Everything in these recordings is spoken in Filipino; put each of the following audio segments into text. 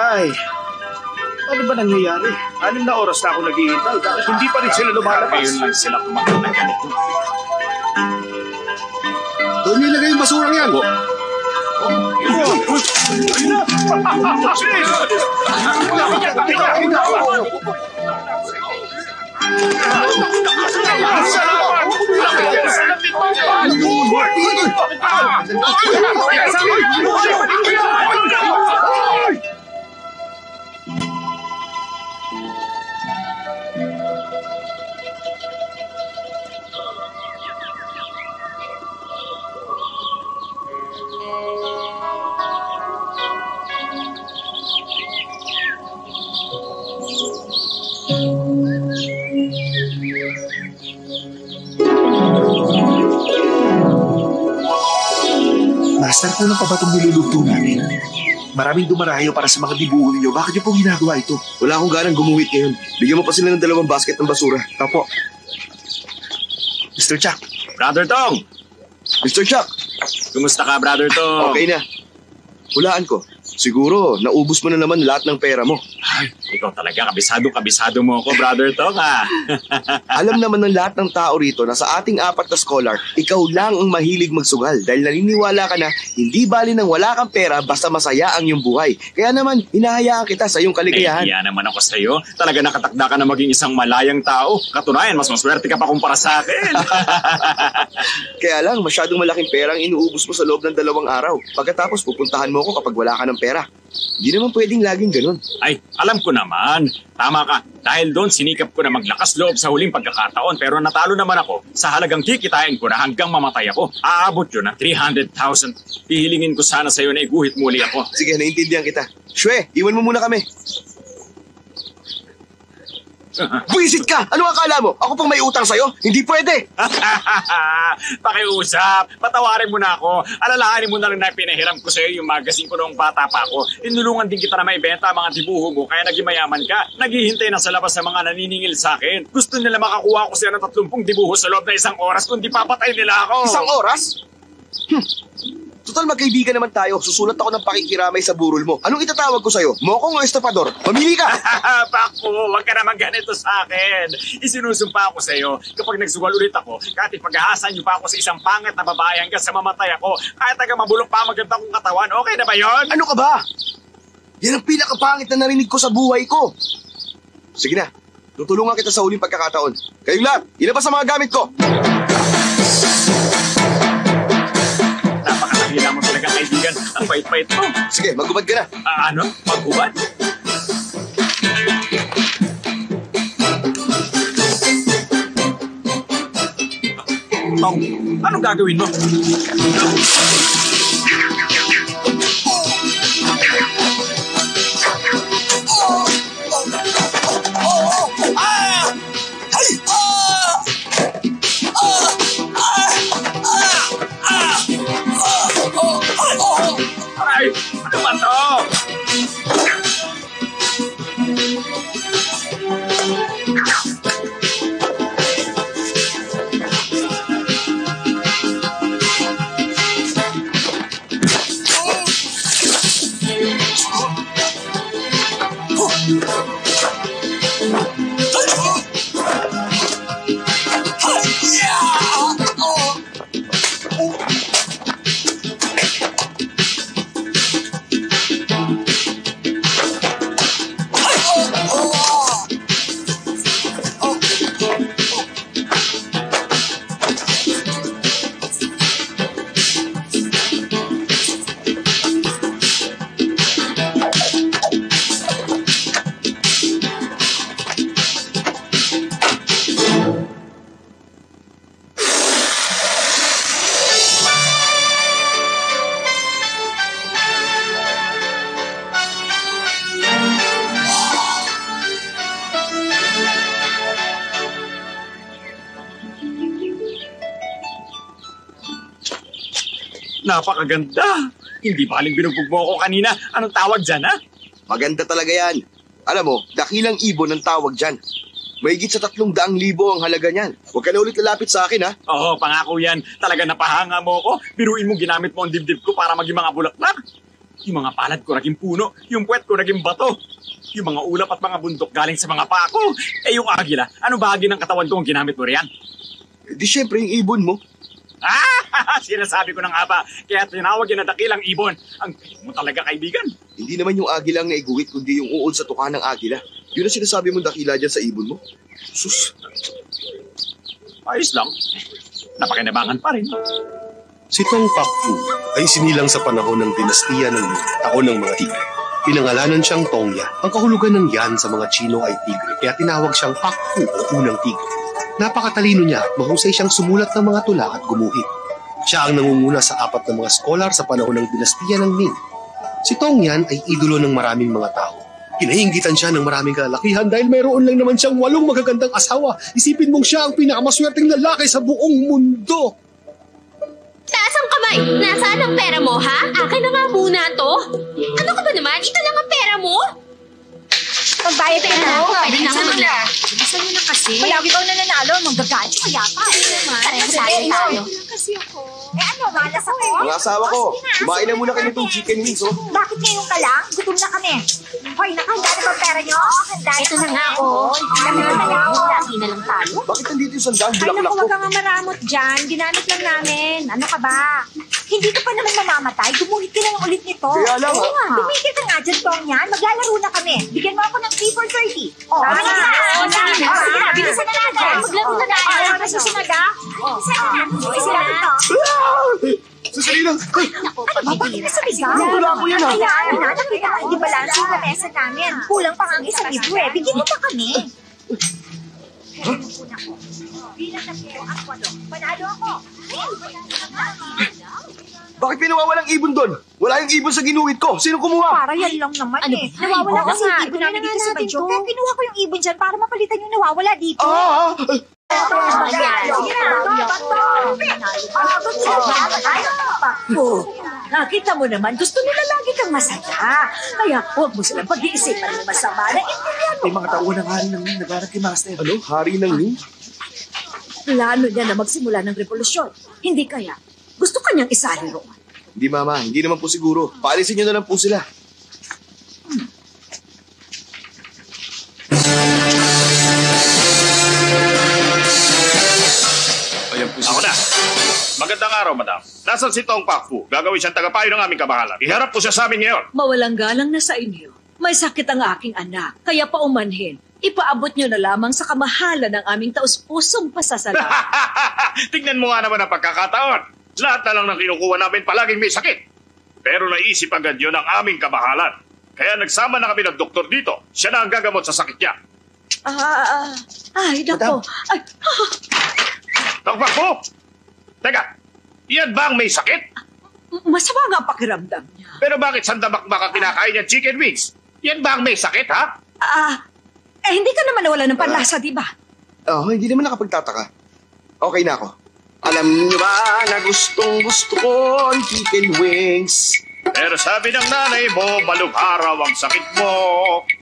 Ay, ano ba nangyayari? 6 na oras na ako naghihintay. Bakit hindi pa rin sila lumalabas? Ngayon lang sila tumakot na ganito. Doon nilagay yung basurang yan. Master, kulang pa ba itong niluluto namin? Maraming dumarayo para sa mga dibuho ninyo. Bakit niyo pong ginagawa ito? Wala akong ganang gumuhit ngayon. Bigyan mo pa sila ng 2 basket ng basura. Tapo. Mr. Chuck. Brother Tong! Mr. Chuck! Kumusta ka, Brother Tong? Okay na. Hulaan ko. Siguro, naubos mo na naman lahat ng pera mo. Ay, ikaw talaga, kabisado mo ako, Brother Tong, ha? Alam naman ng lahat ng tao rito na sa ating 4 na scholar, ikaw lang ang mahilig magsugal dahil naniniwala ka na hindi bali nang wala kang pera basta masaya ang iyong buhay. Kaya naman, hinahayaan kita sa iyong kaligayahan. Iya naman ako sa iyo. Talaga nakatakda ka na maging isang malayang tao. Katunayan, mas maswerte ka pa kumpara sa akin. Kaya lang, masyadong malaking pera ang inuubos mo sa loob ng 2 araw. Pagkatapos, pupuntahan mo ako kapag wala ka ng pera. Hindi naman pwedeng laging ganun. Ay, alam ko naman. Tama ka. Dahil doon, sinikap ko na maglakas loob sa huling pagkakataon. Pero natalo naman ako sa halagang kikitain ko na hanggang mamatay ako. Aabot yun ng 300,000. Hihilingin ko sana sa iyo na iguhit muli ako. Sige, naintindihan kita. Shwe, iwan mo muna kami. Buisit ka! Ano akala mo? Ako pang may utang sa'yo? Hindi pwede! Pakiusap, patawarin mo na ako. Alalahanin mo na lang na pinahiram ko sa'yo yung magazine ko noong bata pa ako. Tinulungan din kita na maibenta ang mga dibuho mo kaya naging mayaman ka. Naghihintay na sa labas sa mga naniningil sa akin. Gusto nila makakuha ko siya ng 30 dibuho sa loob na 1 oras kundi papatay nila ako. 1 oras? Total magkaibigan naman tayo. Susulat ako ng pakikiramay sa burol mo. Anong itatawag ko sa'yo? Mokong o estapador? Mamili ka! Paku, huwag ka naman ganito sa akin. Isinusumpa ako sa iyo. Kapag nagsugal ulit ako, kahit ipaghahasan niyo pa ako sa isang pangit na babae hanggang sa mamatay ako, kahit taga mabulok pa maganda kong katawan, okay na ba yon? Ano ka ba? Yan ang pinakapangit na narinig ko sa buhay ko. Sige na, tutulungan kita sa huling pagkakataon. Kayong lahat, ilabas ang mga gamit ko. Napakakagila mo talaga, kaibigan. Ang pait-pait mo. Sige, maghubad ka na. Ano? Maghubad? Tong, anong gagawin mo? Ay, ano ba to? Napakaganda. Hindi baling binugbog mo ako kanina. Anong tawag dyan, ha? Maganda talaga yan. Alam mo, dakilang ibon ang tawag dyan. Mahigit sa 300,000 ang halaga niyan. Huwag ka na ulit lalapit sa akin, ha? Oo, pangako yan. Talaga napahanga mo ako. Biruin mo ginamit mo ang dibdib ko para maging mga bulaklak. Yung mga palad ko naging puno, yung puwet ko naging bato. Yung mga ulap at mga bundok galing sa mga paa ko. Eh yung agila, ano bahagi ng katawan ko ang ginamit mo riyan? Di syempre yung ibon mo. Sinasabi ko na nga ba, kaya tinawag yun na dakilang ibon. Ang galing mo talaga, kaibigan. Hindi naman yung agila ang naiguhit, kundi yung uod sa tuka ng agila. Yun ang sinasabi mong dakila dyan sa ibon mo. Sus, Ayos lang. Napakinabangan pa rin. Si Tong Pakfu ay sinilang sa panahon ng dinastiya ng taon ng mga tigre. Pinangalanan siyang Tongya. Ang kahulugan ng yan sa mga Chino ay tigre, kaya tinawag siyang Pakfu o unang tigre. Napakatalino niya at mahusay siyang sumulat ng mga tula at gumuhit. Siya ang nangunguna sa 4 na mga scholar sa panahon ng dinastiya ng Ming. Si Tongyan ay idolo ng maraming mga tao. Hinahingitan siya ng maraming kalalakihan dahil mayroon lang naman siyang 8 magagandang asawa. Isipin mong siya ang pinakamaswerteng lalaki sa buong mundo. Taas ang kamay! Nasaan ang pera mo, ha? Akin na nga muna to. Ano ka ba naman? Ito lang ang pera mo? Pagbayad tayo na. Bilisan mo na. Bilisan mo na kasi. Palagi daw na nanalo. Magagalit ka yata. Parehas tayo. Kasi ako. ano, malas ako. Mga asawa ko, kumain na muna kayo nitong chicken wings, oh. Bakit ngayon ka lang? Gutom na kami. Hoy, nakahanda na ba pera nyo? Handa na Ito na nga ako. Kami na lang. Lagi na lang tayo. Bakit nandito yung sandaan? Ay, Bulaklak naku, ko. wag kang maramot dyan. Ginamit lang namin. Ano ka ba? Hindi ka pa naman mamamatay. Gumuhit ka lang ulit nito. Kaya lang, Oo ah. nga. Tumigil ka nga dyan, Tong, yan. Maglalaro na kami. Bigyan mo ako ng 3 for 30. Oh, Tama sige na. na. Oo, Sige sige na. na. Sige na. Bilisan na natin. Maglaro na tayo. Ayaw na susunod, ha? Bilisan na natin. Bilisan natin to. Susalina! Ay, Ano ba? Bakit nasa bigas? Wala ko yan, ah. Hayaan na. Nakita ko hindi balanse yung lamesa namin. Kulang pa ang isang libo eh. Bigyan mo pa kami. Bilang na pero ang 8. Panalo ako. bakit pinawawalang ibon doon? Wala yung ibon sa ginuhit ko. Sino kumuha? Para yan lang naman Ano eh. ba? Nawawala Ay, kasi oo yung nga. ibon namin Tingnan dito sa natin Badyo. to. Kaya kinuha ko yung ibon dyan para mapalitan yung nawawala dito. Ah! Sige na. Oh, nakita mo naman, gusto nila lagi kang masaya. Kaya huwag mo silang pag-iisipan ng masama na May mga tauhan ng hari ng nagharap kay Master. Ano? Hari ng Ming? plano niya na magsimula ng revolusyon. Hindi kaya, gusto kanyang isali roon. Hindi, Mama. Hindi naman po siguro. Paalisin nyo na lang po sila. Ako na. Magandang araw, madam. Nasaan si Tong Pakfu? Gagawin siyang tagapayo ng aming kabahalan. Iharap ko siya sa amin ngayon. Mawalang galang na sa inyo. May sakit ang aking anak, kaya paumanhin. Ipaabot niyo na lamang sa kamahalan ng aming taus-pusong pasasalamat. Tingnan mo nga naman ang pagkakataon. Lahat na lang ng kinukuha namin palaging may sakit. Pero naisip agad yun ang aming kabahalan. Kaya nagsama na kami ng doktor dito. Siya na ang gagamot sa sakit niya. Ay, nako. Ay, Tong Pakfu! Teka, yan ba ang may sakit? masama nga ang pakiramdam niya. Pero bakit sandabak-bak ang kinakain niya chicken wings? Yan ba ang may sakit, ha? Hindi ka naman nawala ng panlasa, di ba? Hindi naman nakapagtataka. Okay na ako. Alam niyo ba na gustong gusto ko ang chicken wings? Pero sabi ng nanay mo, malubharaw ang sakit mo.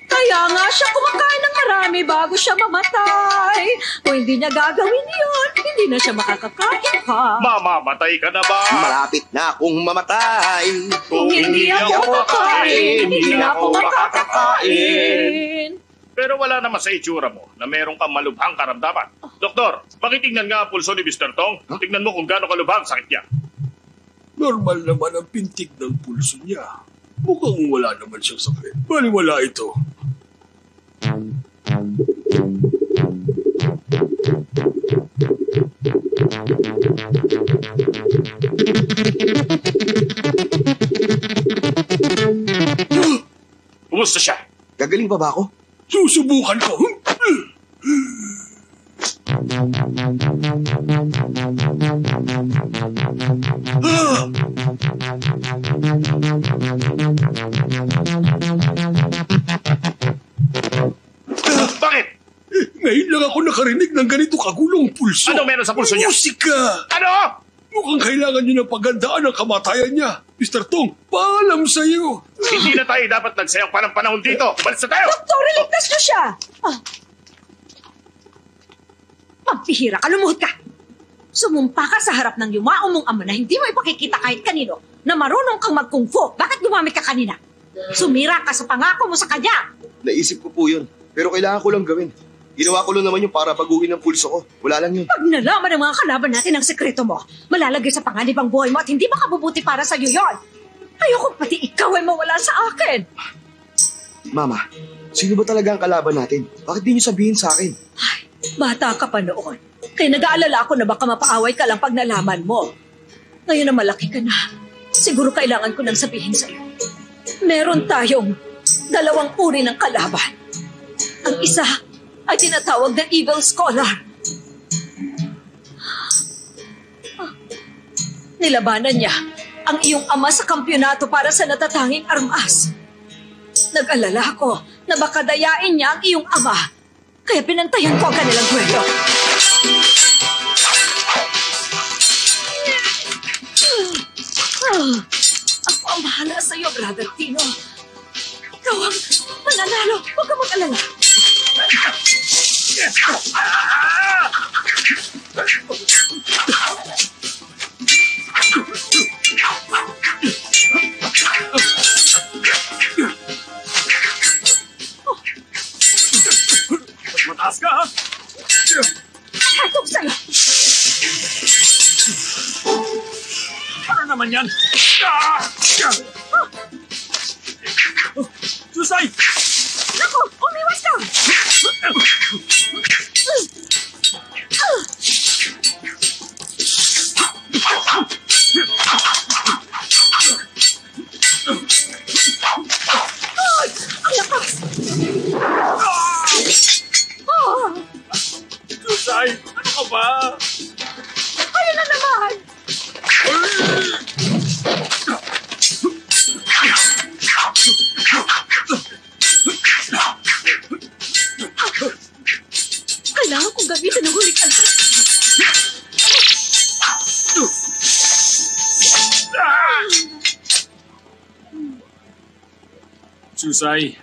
Kaya nga siya kumakain ng marami bago siya mamatay. Kung hindi niya gagawin yun, hindi na siya makakakain pa. Mamamatay ka na ba? Malapit na akong mamatay. Kung hindi ako kakain, hindi na ako makakakain. Pero wala naman sa itsura mo na meron kang malubhang karamdaman. Doktor, pakitingnan nga ang pulso ni Mr. Tong. Tingnan mo kung gaano kalubhang ang sakit niya. Normal naman ang pintig ng pulso niya. Mukhang wala naman siyang sakit. Baliwala ito. Kumusta siya? Gagaling pa ba ako? Susubukan ko. Bakit? Ngayon lang ako nakarinig ng ganito kagulong pulso. Ano meron sa pulso niya? Musika! Ano? Mukhang kailangan niyo ng pagandaan ang kamatayan niya. Mr. Tong, paalam sa iyo. Hindi na tayo dapat nagsayang pa ng panahon dito. Balis na tayo! Doktor, iligtas niyo siya! Magpihira ka, lumuhod ka! Sumumpa ka sa harap ng yumao mong ama na hindi mo ipakikita kahit kanino na marunong kang mag-kung fu. Bakit gumamit ka kanina? Sumira ka sa pangako mo sa kanya. Naisip ko po yun. Pero kailangan ko lang gawin. Ginawa ko lang naman yung para baguhin ang pulso ko. Wala lang yun. Pag nalaman ng mga kalaban natin ang sekreto mo, malalagay sa panganib ang buhay mo at hindi makabubuti para sa iyo yon. Ayoko pati ikaw ay mawala sa akin. Mama, sino ba talaga ang kalaban natin? Bakit di niyo sabihin sa akin? Ay, bata ka pa noon. Kaya nag-aalala ako na baka mapaaway ka lang pag nalaman mo. Ngayon na malaki ka na, siguro kailangan ko nang sabihin sa iyo. Meron tayong dalawang uri ng kalaban. Ang isa ay tinatawag na Evil Scholar. Nilabanan niya ang iyong ama sa kampyonato para sa natatanging armas. Nag-alala ko na baka dayain niya ang iyong ama, kaya pinantayan ko ang kanilang duelo. Ako ang bahala sa iyo, Brother Tino. Ikaw ang mananalo. Huwag kang mag-alala. Mataas ka, ha? Patok sa'yo. Ano naman yan? Susay! Naku, umiwas ka! Ay, ang lakas! Susay, ano ka ba? Ayun na naman! Kailangan kong gamitin ang huling alpas. Susay,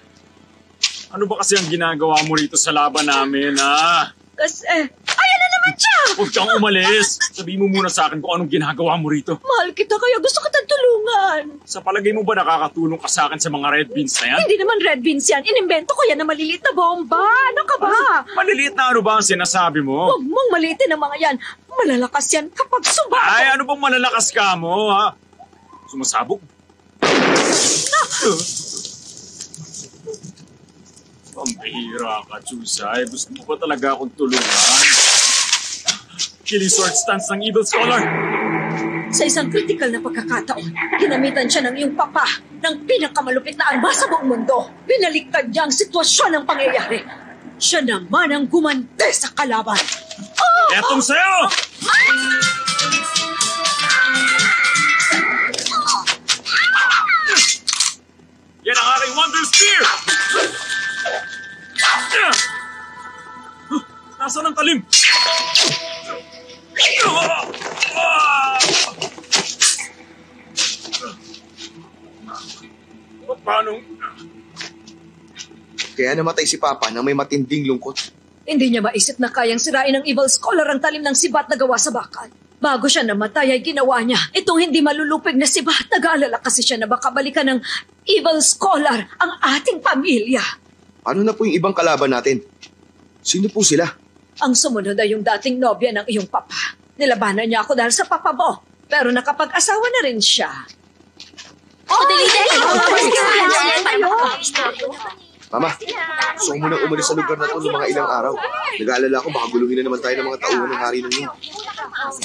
ano ba kasi ang ginagawa mo rito sa laban namin, ha? Kasi, ayun na naman siya! Huwag kang umalis. Sabihin mo muna sa akin kung anong ginagawa mo rito. Mahal kita kaya gusto kitang tulungan. Sa palagay mo ba nakakatulong ka sa akin sa mga red beans na yan? Hindi naman red beans yan. Inimbento ko yan na maliliit na bomba. Ano ka ba? Maliliit na ano ba ang sinasabi mo? Huwag mong maliitin ang mga yan. Malalakas yan kapag subago. Ay, ano bang malalakas ka mo, ha? Sumasabog? Pambihira ka, Chusay. Gusto mo ba talaga akong tulungan? Killing sword stance ng Evil Scholar. Sa isang kritikal na pagkakataon, ginamitan siya ng iyong papa ng pinakamalupit na armas sa buong mundo. Binaliktad niya ang sitwasyon ng pangyayari. Siya naman ang gumante sa kalaban. Etong sa'yo! Yan ang aking Wonder Spear! Nasaan ang talim? Paano? Kaya namatay si Papa nang may matinding lungkot. Hindi niya maisip na kayang sirain ng Evil Scholar ang talim ng sibat na gawa sa bakal. Bago siya namatay ay ginawa niya itong hindi malulupig na sibat. Nag-aalala kasi siya na baka balikan ng Evil Scholar ang ating pamilya. Ano na po yung ibang kalaban natin? Sino po sila? Ang sumunod ay yung dating nobya ng iyong papa. Nilabanan niya ako dahil sa papa mo. Pero nakapag-asawa na rin siya. Dali. Mama, gusto ko munang umalis sa lugar na to ng mga ilang araw. Nag-aalala ko baka gulungin na naman tayo ng mga tauhan ng hari ng yun.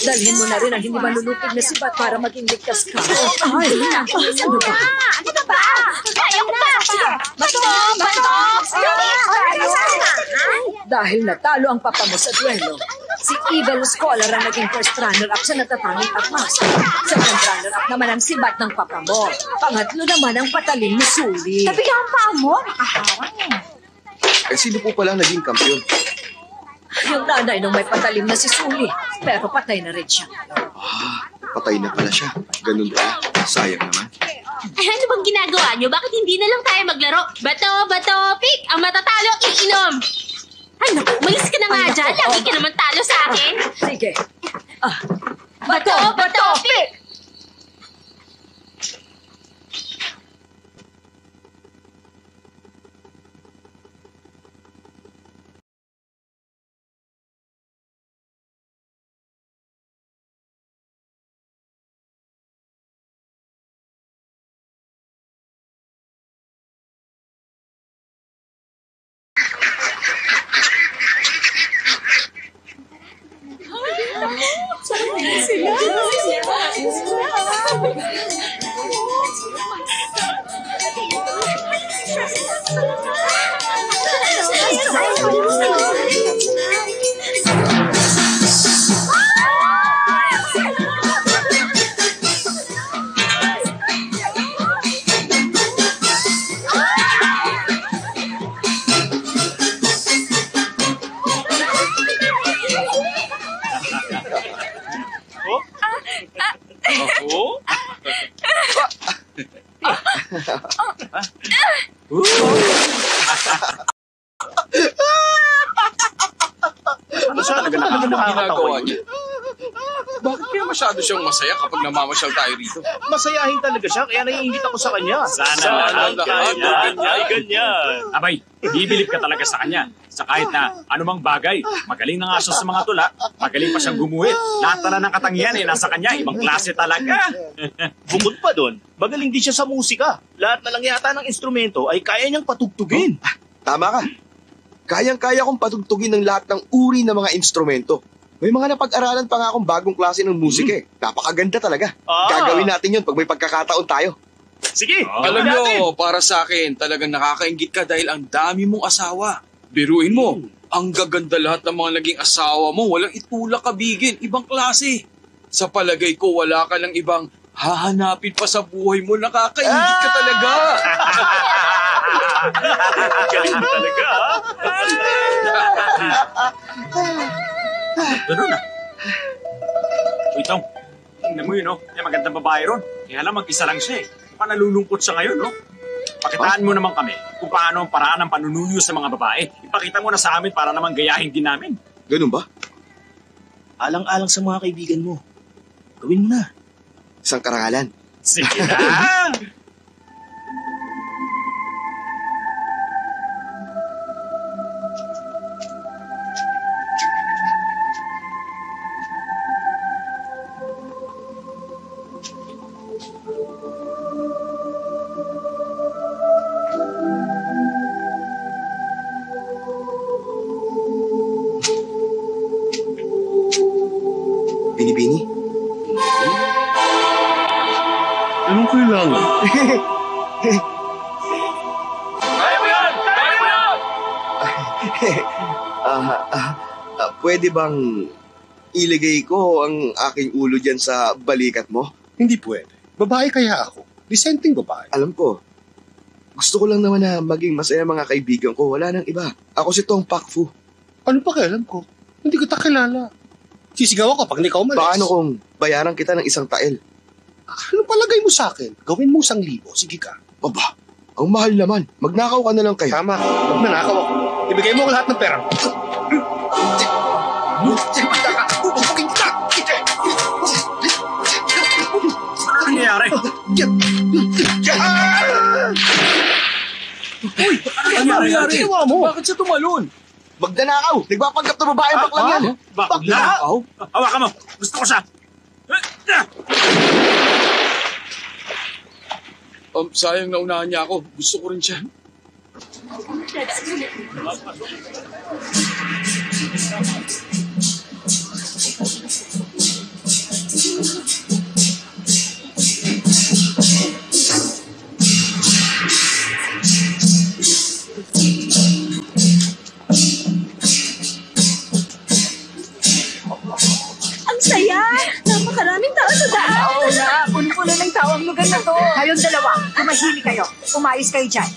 Dalhin mo na rin ang hindi malulupig na sibat para maging ligtas ka. Ay, ano ba? Ano ba? Kaya mo ba? Bato! Dahil natalo ang papa mo sa duelo, si Evil Scholar ang naging first runner-up sa natatanging armas. Second runner-up naman ang sibat ng papa mo. Pangatlo naman ang patalim ni Suli. Tabi ka ang paa mo, nakaharang eh. Sino po pala naging kampiyon? Yung nanay nung may patalim na si Suli, pero patay na rin siya. Patay na pala siya. Ganun pala. Sayang naman. Ano bang ginagawa niyo? Bakit hindi na lang tayo maglaro? Bato, pick! Ang matatalo, iinom! Ay, naku, umalis ka na nga dyan. Lagi ka naman talo sa akin. Sige. Bato, pick! Oh? Talaga ginagawa niya? Bakit kaya masyado siyang masaya kapag namamasyal tayo rito? Masayahin talaga siya, kaya naiingit ako sa kanya. Sana lahat ay ganyan. Abay, bibilib ka talaga sa kanya. Sa kahit na anumang bagay. Magaling na nga siya sa mga tula. Magaling pa siyang gumuhit. Lahat na ng katangian nasa kanya. Ibang klase talaga. Bukod pa doon, magaling din siya sa musika. Lahat na lang yata ng instrumento ay kaya niyang patugtugin. Tama ka. Kayang-kaya kong patugtugin ng lahat ng uri ng mga instrumento. May mga napag-aralan pa nga akong bagong klase ng musika eh. Napakaganda talaga. Gagawin natin yun pag may pagkakataon tayo. Sige, Alam nyo, para sa akin, talagang nakakaingit ka dahil ang dami mong asawa. Biruin mo, ang gaganda lahat ng mga naging asawa mo, walang itulak kabigin, ibang klase. Sa palagay ko, wala ka ng ibang hahanapin pa sa buhay mo, nakakaingit ka talaga. Galing mo talaga, ha? Ganun na. Uy, Tong. Tingnan mo yun, no? May magandang babae ron. Kaya lang mag-isa lang siya eh. Panalulungkot siya ngayon, no? Pakitaan mo naman kami kung paano ang paraan ng panunuyo sa mga babae. Ipakita mo na sa amin para naman gayahin din namin. Ganun ba? Alang-alang sa mga kaibigan mo. Gawin mo na. Isang karangalan. Sige na! Bini-bini? Anong kailangan? Kaya mo yan! Kaya mo yan! Pwede bang ilagay ko ang aking ulo dyan sa balikat mo? Hindi pwede. Babae kaya ako. Dissenting babae. Alam ko. Gusto ko lang naman na maging masaya mga kaibigan ko. Wala nang iba. Ako si Tong Pakfu. Ano pa kailan ko? Hindi kita kilala. Sisigaw ako pag ikaw umalis. Paano kung bayaran kita ng isang tael? Ano palagay mo sa akin? Gawin mo 1,000. Sige ka. Aba, ang mahal naman. Magnakaw ka na lang kayo. Tama ka. Huwag nanakaw ako. Ibigay mo ako lahat ng pera. Ano nangyayari? Uy! Ano nangyayari? Ginawa mo? Bakit siya tumalon? Magnanakaw! Nagpapanggap na babae ang baklang yan! Bakla? Hawakan mo! Gusto ko siya! Sayang naunahan niya ako. Gusto ko rin siya. Ang saya! Napakaraming tao sa daan! Oo nga, puno-puno ng tao ang lugar na to. Kayong dalawa, tumahimik kayo. Umayos kayo dyan.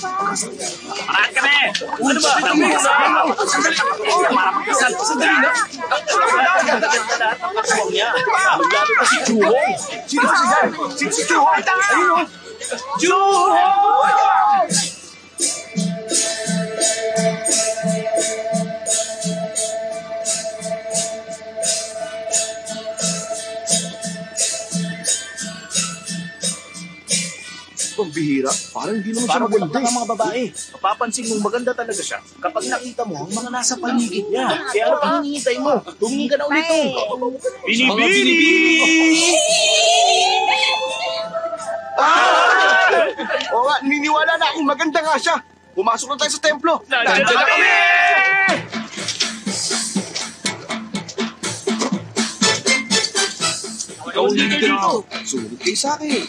Parahan kami! Ano ba? Para magkasal. Sandali na! Lalo na si Juhong. Sino si Jan? Sino si Juhong? Ayun o! Juhong! Pambihira. Parang hindi naman siya Parang maganda bulak eh. ng mga babae. Mapapansin mong maganda talaga siya kapag nakita mo ang mga nasa paligid niya. Kaya ano pang hinihintay mo? Tumingin ka na ulit to. Binibini! Oo nga, niniwala na akong maganda nga siya. Pumasok na tayo sa templo. Nandiyan na kami! dito. Sumunod kayo sa akin.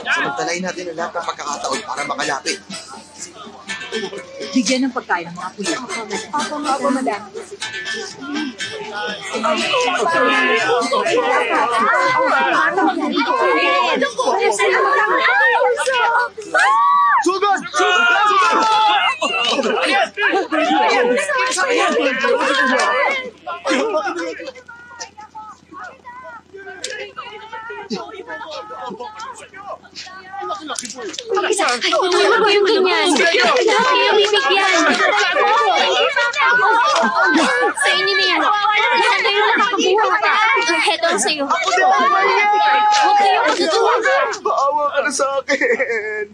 Samantalahin natin ang lahat ng pagkakataon para makalapit. Bigyan ng pagkain ng mga pulis. Opo, madam. Sugod! Huwag yung ganyan. Lahat kayo bibigyan. Sa inyo na yan. Lahat kayo nakakabuhay. Heto ang sa'yo. Huwag kayo magagawa. Maawa ka na sa akin.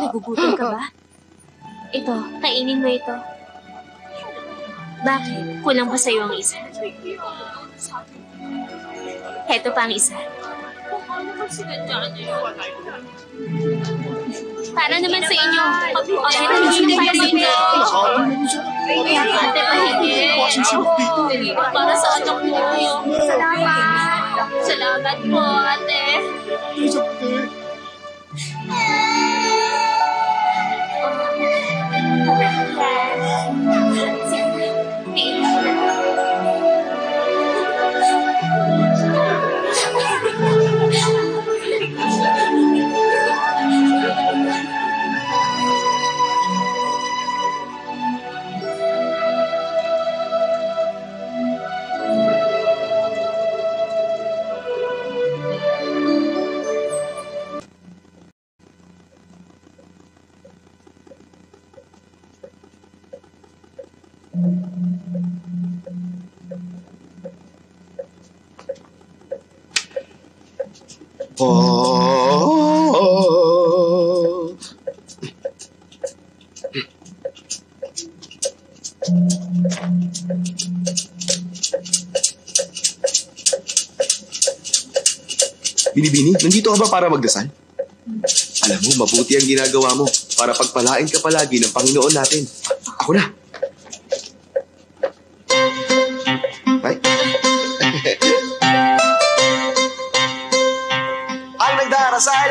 Nagugutom ka ba? Ito, kainin mo ito. Bakit? Kulang pa sa'yo ang isa. Heto pa ang isa. Para naman sa inyo. Heto naman para sa inyo. Ate, pahigit. Para sa anak mo. Salamat. Salamat po, ate. Oh. Binibini, nandito ka ba para magdasal? Alam mo, mabuti ang ginagawa mo para pagpalain ka palagi ng Panginoon natin. Ako na. Ay. Ang nagdarasal!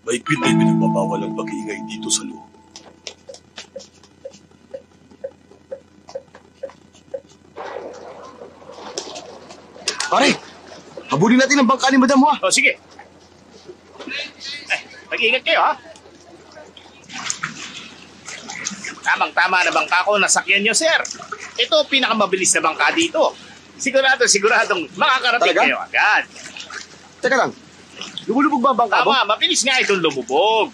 Mahigpit ay pinagbabawal ang pag-iingay dito sa loob. Pare, habulin natin ang bangka ni Madam Hua. O, sige. Mag-ingat kayo, ha? Tamang-tama na bangka ko, nasakyan nyo, sir. Ito, pinakamabilis na bangka dito. Siguradong makakarating Talaga? kayo agad. Teka lang, lumulubog ba ang bangka mo? Tama, mabilis nga itong lumubog.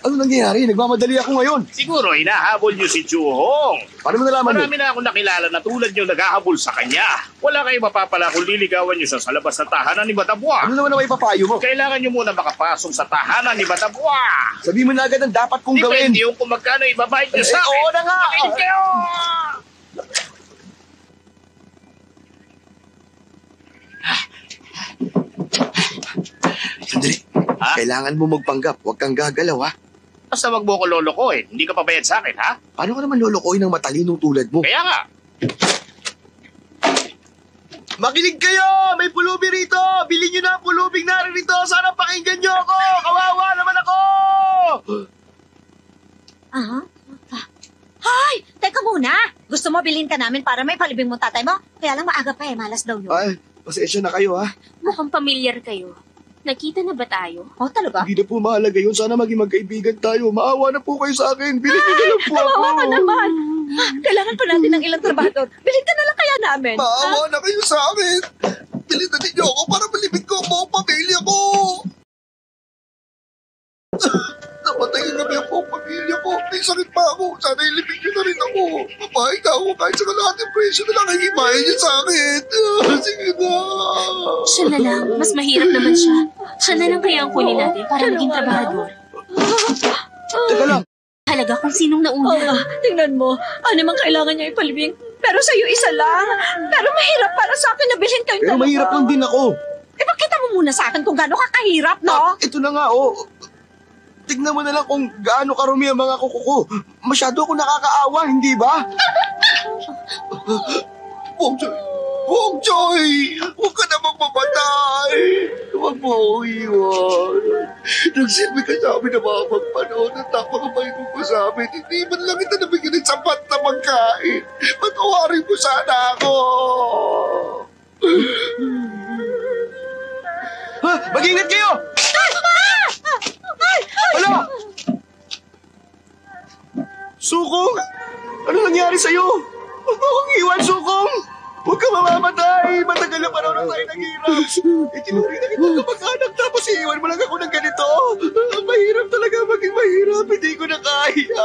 Ano nangyayari? Nagmamadali ako ngayon. Siguro, hinahabol nyo si Chuhong. Paano mo nalaman yun? Marami na akong nakilala na tulad nyo naghahabol sa kanya. Wala kayo mapapala kung liligawan nyo siya sa labas ng tahanan ni Batabua. Ano naman ang ipapayo mo? Kailangan nyo muna makapasok sa tahanan ni Batabua. Sabi mo na agad ang dapat kong gawin. Depende yung kung magkano ibabayad nyo sa akin. Oo na nga. Makinig kayo! Sandali. Ha? Kailangan mo magpanggap. Huwag kang gagalaw, ha? Basta wag mo ko lolokohin. Hindi ka pabayad sa akin, ha? Paano ka naman lolokohin ng matalinong tulad mo? Kaya nga. Makinig kayo! May pulubi rito! Bilhin nyo na ang pulubing naririto! Sana pakinggan nyo ako! Kawawa naman ako! Aha? Hoy! Teka muna! Gusto mo bilhin ka namin para may palibing mo tatay mo? Kaya lang maaga pa malas daw yun. Ay, pasensya na kayo, ha? Mukhang pamilyar kayo. Nakita na ba tayo? Oh, talaga? Hindi na po mahalaga yun. Sana maging magkaibigan tayo. Maawa na po kayo sa akin. Bilhin nyo na lang po ako. Kawawa ka naman. Kailangan pa natin ng ilang trabahador. Bilhin ka na lang kaya namin. Maawa na kayo sa akin. Bilhin na ninyo ako para malibig ko ang buong pamilya ko. Napatay na kami ang buong pamilya ko. May sakit pa ako. Sana ilibig nyo na rin ako. Mapahig na ako kahit sa kalahating presyo na lang ang himayin niyo sa akin. Sige na. Siya na lang. Mas mahirap naman siya. Siya na lang kaya ang kunin natin para maging trabahador. Teka lang. Halaga kung sinong Oo nauna. nga, tingnan mo. Ano mang kailangan niya ipalibing? Pero sa'yo isa lang. Pero mahirap para sa akin na bilhin kayong Pero dalawa. mahirap lang din ako. Pakita mo muna sa akin kung gaano kakahirap, no? Ito na nga, oh. Tignan mo na lang kung gaano karumi ang mga kuko ko. Masyado ako nakakaawa, hindi ba? Bongjoy! Huwag ka namang mamatay! Huwag mo ako iwan. Nagsilbi ka sa amin na mga pagpanood at napakabay mo pa sa amin. Hindi man lang ito nabigyan ng sapat na pagkain. Patawarin mo sana ako! Ha? Mag-ingat kayo! Hala! Sukong! Ano nangyari sa'yo? Huwag mo akong iwan, Sukong! Huwag ka mamamatay! Matagal na panahon na tayo naghirap! Itinuri na kita kapag-anak tapos iiwan mo lang ako ng ganito! Mahirap talaga maging mahirap! Hindi ko na kaya!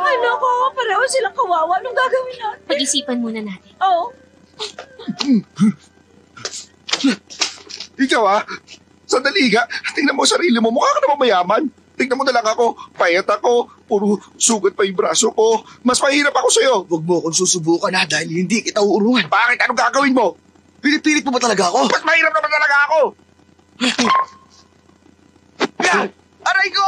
Ay, naku, pareho silang kawawa. Anong gagawin natin? Pag-isipan muna natin. Oo. Ikaw sandali ka. Tingnan mo sarili mo. Mukha ka naman mayaman. Tingnan mo na lang ako. Payat ako. Puro sugat pa yung braso ko. Mas mahirap ako sa'yo. Huwag mo akong susubukan dahil hindi kita uurungan. Bakit? Anong gagawin mo? Pinipilit mo ba talaga ako? Mas mahirap naman talaga ako. Yan! Aray ko!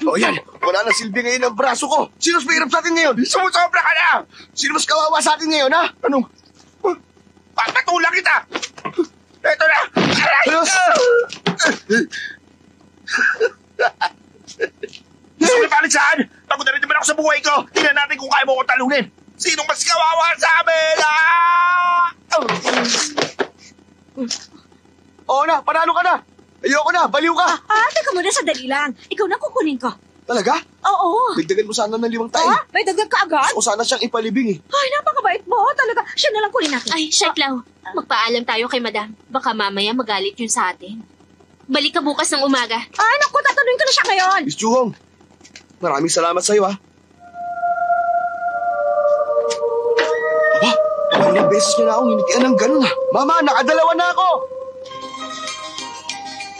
O yan, wala na silbi ngayon ang braso ko. Sino mas mahirap sa akin ngayon? Sumusobra ka na! Sino mas kawawa sa akin ngayon, ha? Anong? Papatulang kita! Ito na! Aray! Gusto mo ipalit saan? Pagod na rin naman ako sa buhay ko. Tingnan natin kung kaya mo ko talunin. Sinong mas kawawa sa amin? Oo na, panalo ka na. Ayoko na, baliw ka. Teka muna, sandali lang. Ikaw na kukunin ko. Talaga? Oo. Dagdagan mo sana ng 5 tayo. May dagdag ka agad? Gusto ko sana siyang ipalibing eh. Ay, napakabait mo. Talaga, siya na lang kunin natin. Ay, Sharklaw, magpaalam tayo kay Madam. Baka mamaya magalit yun sa atin. Balik ka bukas ng umaga. Naku, tatanungin ko na siya ngayon. Miss Juhong, maraming salamat sa'yo ha. Aba, ilang beses niyo na akong hinitian ng ganun ha. Mama, nakadalawa na ako.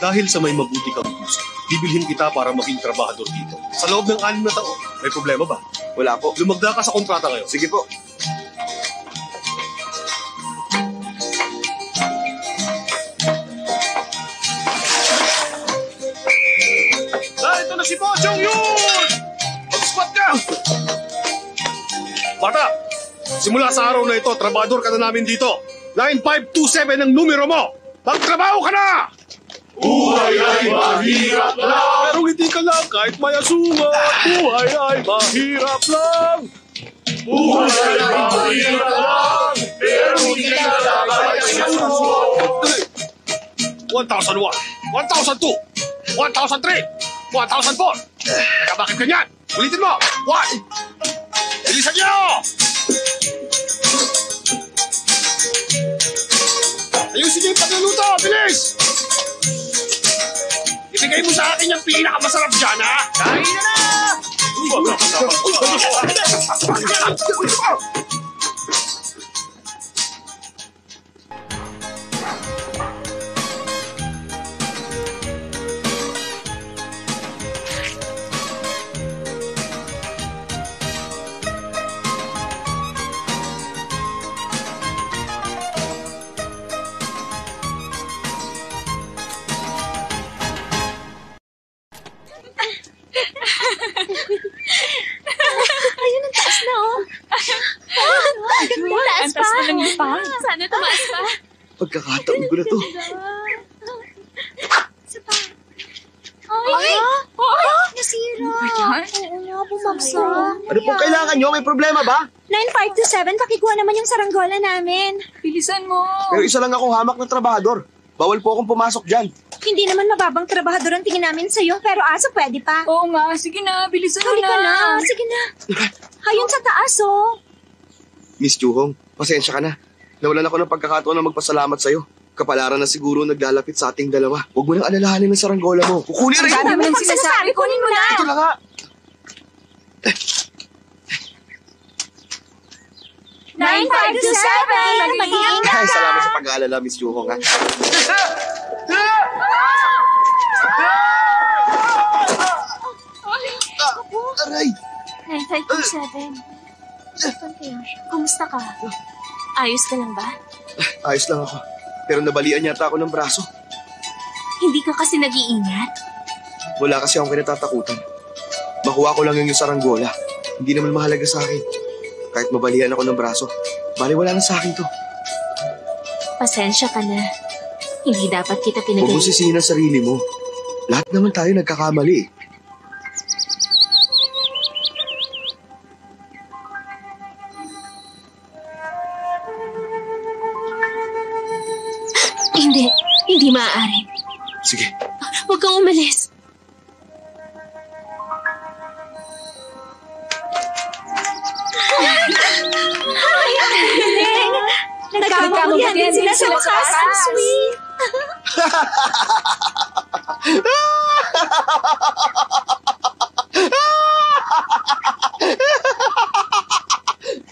Dahil sa may mabuti kang puso, bibilhin kita para maging trabahador dito. Sa loob ng 6 na taon, may problema ba? Wala po. Lumagda ka sa kontrata ngayon. Sige po. Ito na si Pochong yun! Mag-squat ka! Bata, simula sa araw na ito, trabahador ka na namin dito. 9527 ang numero mo. Magtrabaho ka na! Buhay ay mahirap lang! Pero hindi ka lang kahit mayasuman. Buhay ay mahirap lang. Buhay ay mahirap lang! Pero hindi ka lang kahit mayasuman. 1,001, 1,002, 1,003, 1,004. Teka, bakit ganyan? Ulitin mo. 1. Bilisan niyo! Ayusin niyo yung pagluluto. Bilis! Ibigay mo sa akin yung pinakamasarap dyan, ha? Kain na na! Ayun, ang taas na, oh. Ang taas na lang yung pa. Sana tumaas pa. Pagkakataon ko na to. Ay! Nasira. Oo nga, bumagsak. Ano pong kailangan nyo? May problema ba? 9527, pakikuha naman yung saranggola namin. Bilisan mo. Pero isa lang akong hamak na trabahador. Bawal po akong pumasok dyan. Hindi naman mababang trabahador ang tingin namin sa'yo, pero aso pwede pa. Oo nga, sige na, bilisan mo Halika na. na, sige na. Hayun sa taas, oh. Miss Juhong, pasensya ka na. Nawalan ako ng pagkakataon na magpasalamat sa'yo. Kapalaran na siguro naglalapit sa ating dalawa. Huwag mo nang alalahanin ng saranggola mo. Kukunin rin Ang dami mo! mong sinasabi, kunin mo na. Ito na nga! 9527! Mag-iingat Ay, ka! salamat sa pag-aalala, Miss Juhong, ha? Aray! 9527. Saan kaya siya? Kumusta ka? Ayos ka lang ba? Ayos lang ako. Pero nabalian yata ako ng braso. Hindi ka kasi nag-iingat. Wala kasi akong kinatatakutan. Makuha ko lang yung saranggola. Hindi naman mahalaga sa akin. Kahit mabalian ako ng braso, bali wala na sa akin to. Pasensya ka na. Hindi dapat kita Huwag mo pinagaling. sisihin ang sarili mo. Lahat naman tayo nagkakamali eh. Hindi. Hindi maaari. Sige, Huwag kang umalis. Nagkamagyan din sila sa wakas. Ang sweet.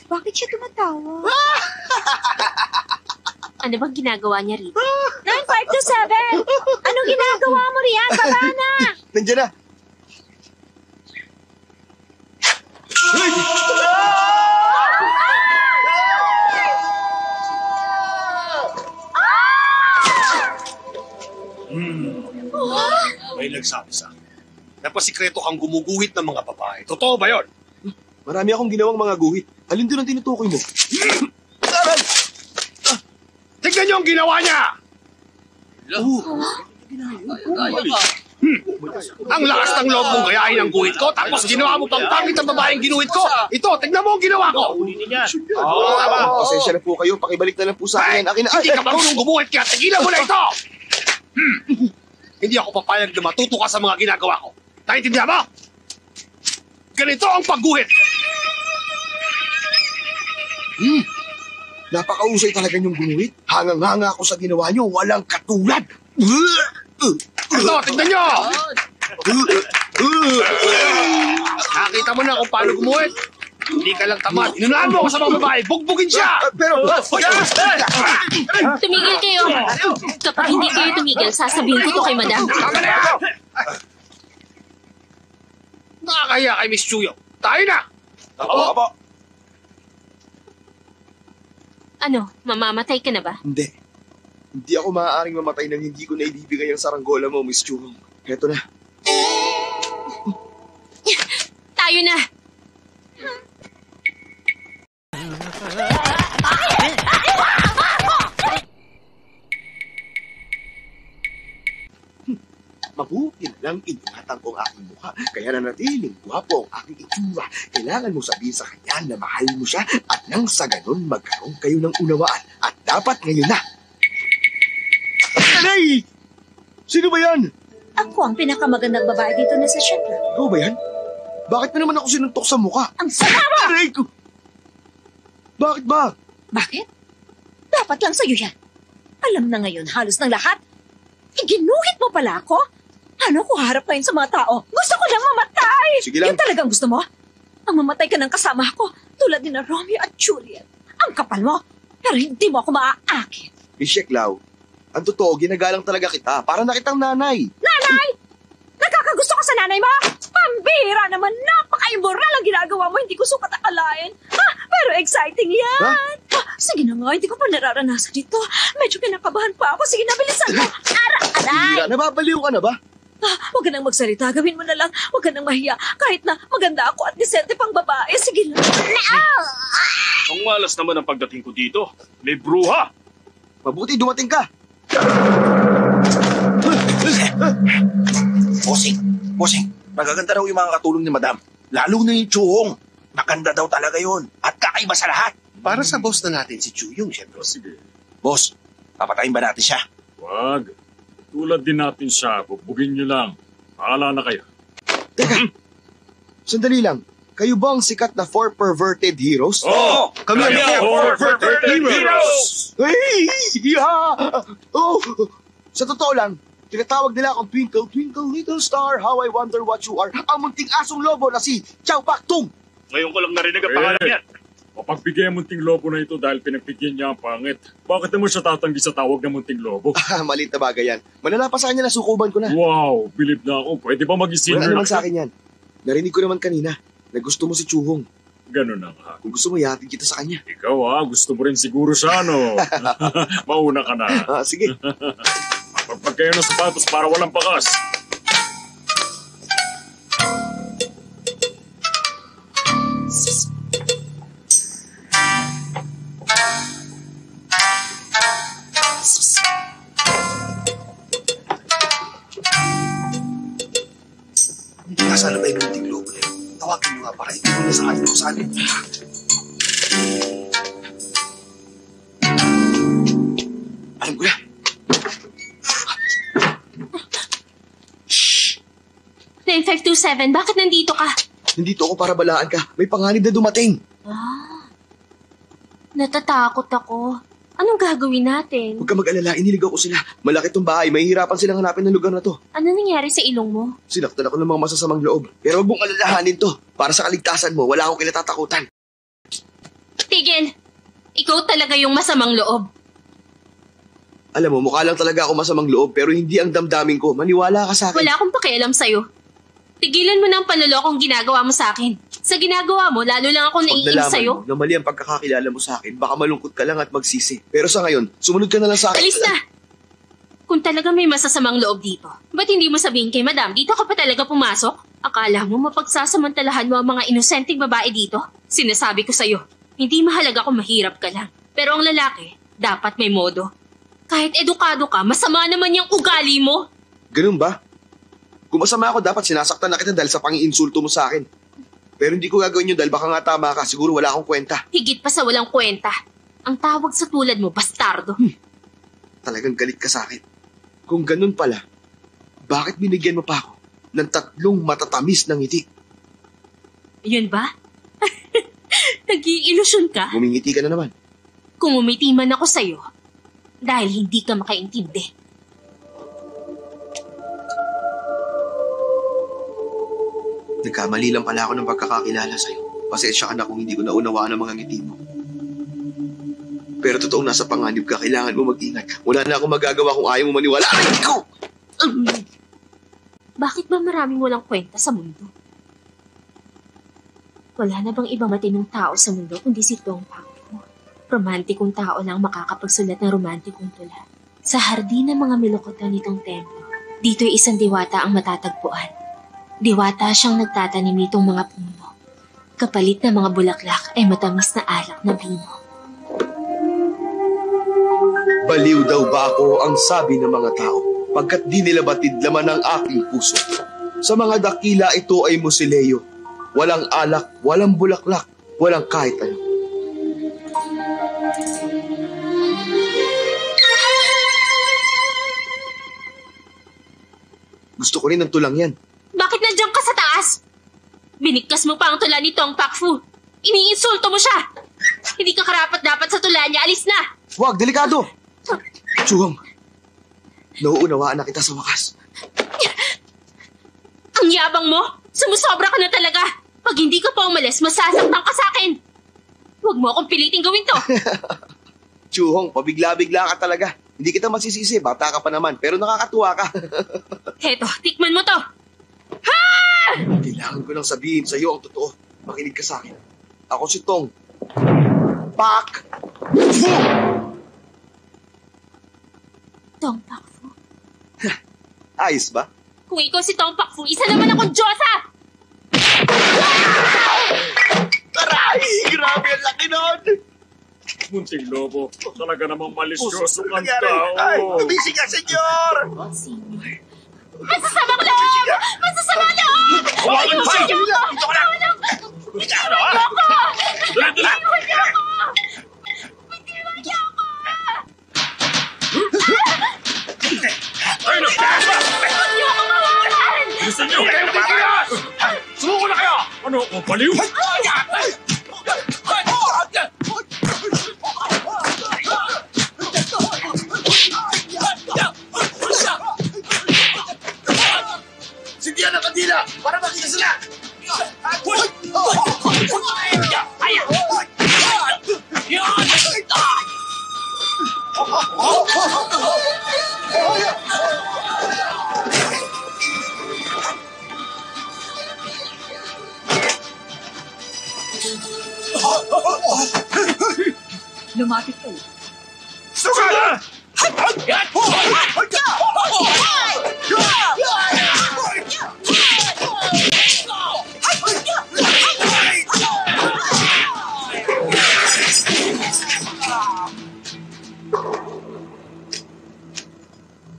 Bakit siya tumatawa? Ano bang ginagawa niya rito? 9527! Anong ginagawa mo riyan? Baba na! nandiyan na. May nagsabi sa akin. Napasikreto kang gumuguhit ng mga babae. Totoo ba yon? Marami akong ginawang mga guhit. Alin doon ang tinutukoy mo? Aray! Tignan niyo ang ginawa niya! Ang lakas ng loob mong gayahin ang guhit ko, tapos ginawa mo pang pangit ang babaeng ginuhit ko. Ito, tignan mo ang ginawa ko. Ulitin niya. Pasensya na po kayo. Pakibalik na lang po sa akin. Akin na. Hindi ka marunong gumuhit kaya tigilan mo na ito! Hindi ako papayag na matuto ka sa mga ginagawa ko. Naintindihan mo? Ganito ang pagguhit. Napakausay talaga niyong gumuhit. Hangang-hanga ako sa ginawa niyo. Walang katulad. Ito, tignan nyo! Nakita mo na kung paano gumuhit. Hindi ka lang tamad. Inunahan mo ako sa mga babae. Bugbugin siya! Pero... Tumigil kayo. Kapag hindi kayo tumigil, sasabihin ko to kay madam. Tama na yan! Nakakahiya kay Miss Chuyo. Tayo na! Opo. Ano, mamamatay ka na ba? Hindi. Hindi ako maaaring mamatay nang hindi ko na ibibigay ang saranggola mo, Miss Churong. Heto na. Tayo na. Mabuti na lang ingatan ko ang aking mukha. Kaya nanatiling gwapo ang aking itsura. Kailangan mo sabihin sa kanya na mahal mo siya at nang sa ganun magkaroon kayo ng unawaan. At dapat ngayon na. Aray! Sino ba yan? Ako ang pinakamagandang babae dito na sa shop. Ikaw ba yan? Bakit mo naman ako sinuntok sa mukha? Ang sama! Aray ko! Bakit ba? Bakit? Dapat lang sa'yo yan. Alam na ngayon halos ng lahat. Iginuhit mo pala ako? Ano ko harap ngayon sa mga tao? Gusto ko lang mamatay! Sige lang. Yan talagang gusto mo? Ang mamatay ka ng kasama ko, tulad ni na Romeo at Juliet. Ang kapal mo, pero hindi mo ako maaakit. Miss Lau, ang totoo, ginagalang talaga kita. Para na kitang nanay. Nanay! Nakakagusto ka sa nanay mo? Pambira naman, napaka-immoral ang ginagawa mo, hindi ko sukat akalain. Pero exciting yan. Sige na nga, hindi ko pa nararanasan dito. Medyo kinakabahan pa ako. Sige na, bilisan mo. Aray! Mira, nababaliw ka na ba? Huwag ka nang magsalita. Gawin mo na lang. Huwag ka nang mahiya. Kahit na maganda ako at disente pang babae. Sige lang. Ang malas naman ang pagdating ko dito. May bruha. Mabuti dumating ka. Bossing, magaganda raw yung mga katulong ni Madam. Lalo na yung Chuhong. Maganda daw talaga yon at kakaiba sa lahat. Para sa boss na natin si Chuyong, syempre. Sige, Boss, papatayin ba natin siya? wag. Tulad din natin siya, bubugin nyo lang. Paala na kayo. Teka, sandali lang. Kayo ba ang sikat na 4 perverted heroes? Oh! Kami ang perverted heroes! Hey! Yeah! Oh! Sa totoo lang, tinatawag nila akong Twinkle, Twinkle, Little Star, How I Wonder What You Are, ang munting asong lobo na si Chow Pak Tung. Ngayon ko lang narinig ang pangalan niyan. Mapagbigay ang munting lobo na ito dahil pinagbigyan niya ang pangit. Bakit naman siya tatanggi sa tawag ng munting lobo? Maliit na bagay yan. Malala pa sa kanya na sukuban ko na. Wow, bilib na ako. Pwede ba mag-isin Wala naman sa akin yan. Narinig ko naman kanina. na gusto mo si Chuhong. Ganun na nga. Kung gusto mo, ihatid kita sa kanya. Ikaw gusto mo rin siguro siya, no? Mauna ka na. Sige. Magpag kayo ng sapatos para walang bakas. Nasaan na ba yung munting globo na yun? Tawagin nyo nga para itigil na sa kanya sa atin. Alam ko na. 9527, bakit nandito ka? Nandito ako para balaan ka. May panganib na dumating. Natatakot ako. Anong gagawin natin? Huwag ka mag-alala, iniligaw ko sila. Malaki tong bahay, mahihirapan silang hanapin ng lugar na to. Ano nangyari sa ilong mo? Sinaktan ako ng mga masasamang loob. Pero huwag mong alalahanin to. Para sa kaligtasan mo, wala akong kinatatakutan. Tigil! Ikaw talaga yung masamang loob. Alam mo, mukha lang talaga ako masamang loob, pero hindi ang damdamin ko. Maniwala ka sa akin. Wala akong pakialam sa'yo. Tigilan mo ng panlolokong ginagawa mo sa akin. Sa ginagawa mo, lalo lang ako naiinis sa'yo. Na mali ang pagkakakilala mo sa akin, baka malungkot ka lang at magsisi. Pero sa ngayon, sumunod ka na lang sa akin. Alis na! Kung talaga may masasamang loob dito, ba't hindi mo sabihin kay madam, dito ka pa talaga pumasok? Akala mo mapagsasamantalahan mo ang mga inosenteng babae dito? Sinasabi ko sa'yo, hindi mahalaga kung mahirap ka lang. Pero ang lalaki, dapat may modo. Kahit edukado ka, masama naman yung ugali mo. Ganun ba? Kung masama ako, dapat sinasaktan na kita dahil sa pang-iinsulto mo sa akin. Pero hindi ko gagawin yun dahil baka nga tama ka. Siguro wala akong kwenta. Higit pa sa walang kwenta. Ang tawag sa tulad mo, bastardo. Talagang galit ka sa akin. Kung ganun pala, bakit binigyan mo pa ako ng 3 matatamis na ngiti? Yun ba? Nag-iilusyon ka? Ngumingiti ka na naman. Kung umiti man ako sa'yo, dahil hindi ka makaintindi. Nagkamali lang pala ako ng pagkakakilala sa'yo. Pasensya ka na kung hindi ko naunawaan ang mga ngiti mo. Pero totoong nasa panganib ka, kailangan mo mag-ingat. Wala na akong magagawa kung ayaw mo maniwala. Aray ko! Bakit ba maraming walang kwenta sa mundo? Wala na bang ibang matinong tao sa mundo kundi si Tong Pakfu? Romantikong tao lang makakapagsulat ng romantikong tula. Sa hardin ng mga milokotan nitong templo, dito'y isang diwata ang matatagpuan. Diwata siyang nagtatanim nitong mga puno. Kapalit na mga bulaklak ay matamis na alak na bino. Baliw daw ba ako ang sabi ng mga tao pagkat di nila batid laman ang aking puso. Sa mga dakila ito ay musileo. Walang alak, walang bulaklak, walang kahit ano. Gusto ko rin ng tulang yan. Bakit nandiyan ka sa taas? Binigkas mo pa ang tula ni Tong Pakfu. Iniinsulto mo siya. Hindi ka karapat-dapat sa tula niya. Alis na! Huwag, delikado! Chuhong, nauunawaan na kita sa wakas. Ang yabang mo! Sumusobra ka na talaga! Pag hindi ka pa umalis, masasaktan ka sa akin! Huwag mo akong piliting gawin to! Chuhong, pabigla-bigla ka talaga. Hindi kita masisisi, bata ka pa naman, pero nakakatuwa ka. Heto, tikman mo to! Ha! Kailangan ko lang sabihin sa iyo ang totoo. Makinig ka sa akin. Ako si Tong Pakfu! Tong Pakfu? Ayos ba? Kung ikaw si Tong Pakfu, isa naman akong Diyosa! Taray! Grabe ang laki nun! Munting lobo, talaga namang malisyoso kang Ay, tao. tumising ka, senyor! Senyor. Masasamang loob! Masasamang loob! Hawakan mo siya! Dito ka lang! Ano, ha? Dala! Ay, nagtaas ba? Gusto niyo kayo matigas! Sumuko na kayo! Ano, baliw? Sindihan ang kandila para makita sila! Lumapit kayo. Sugal!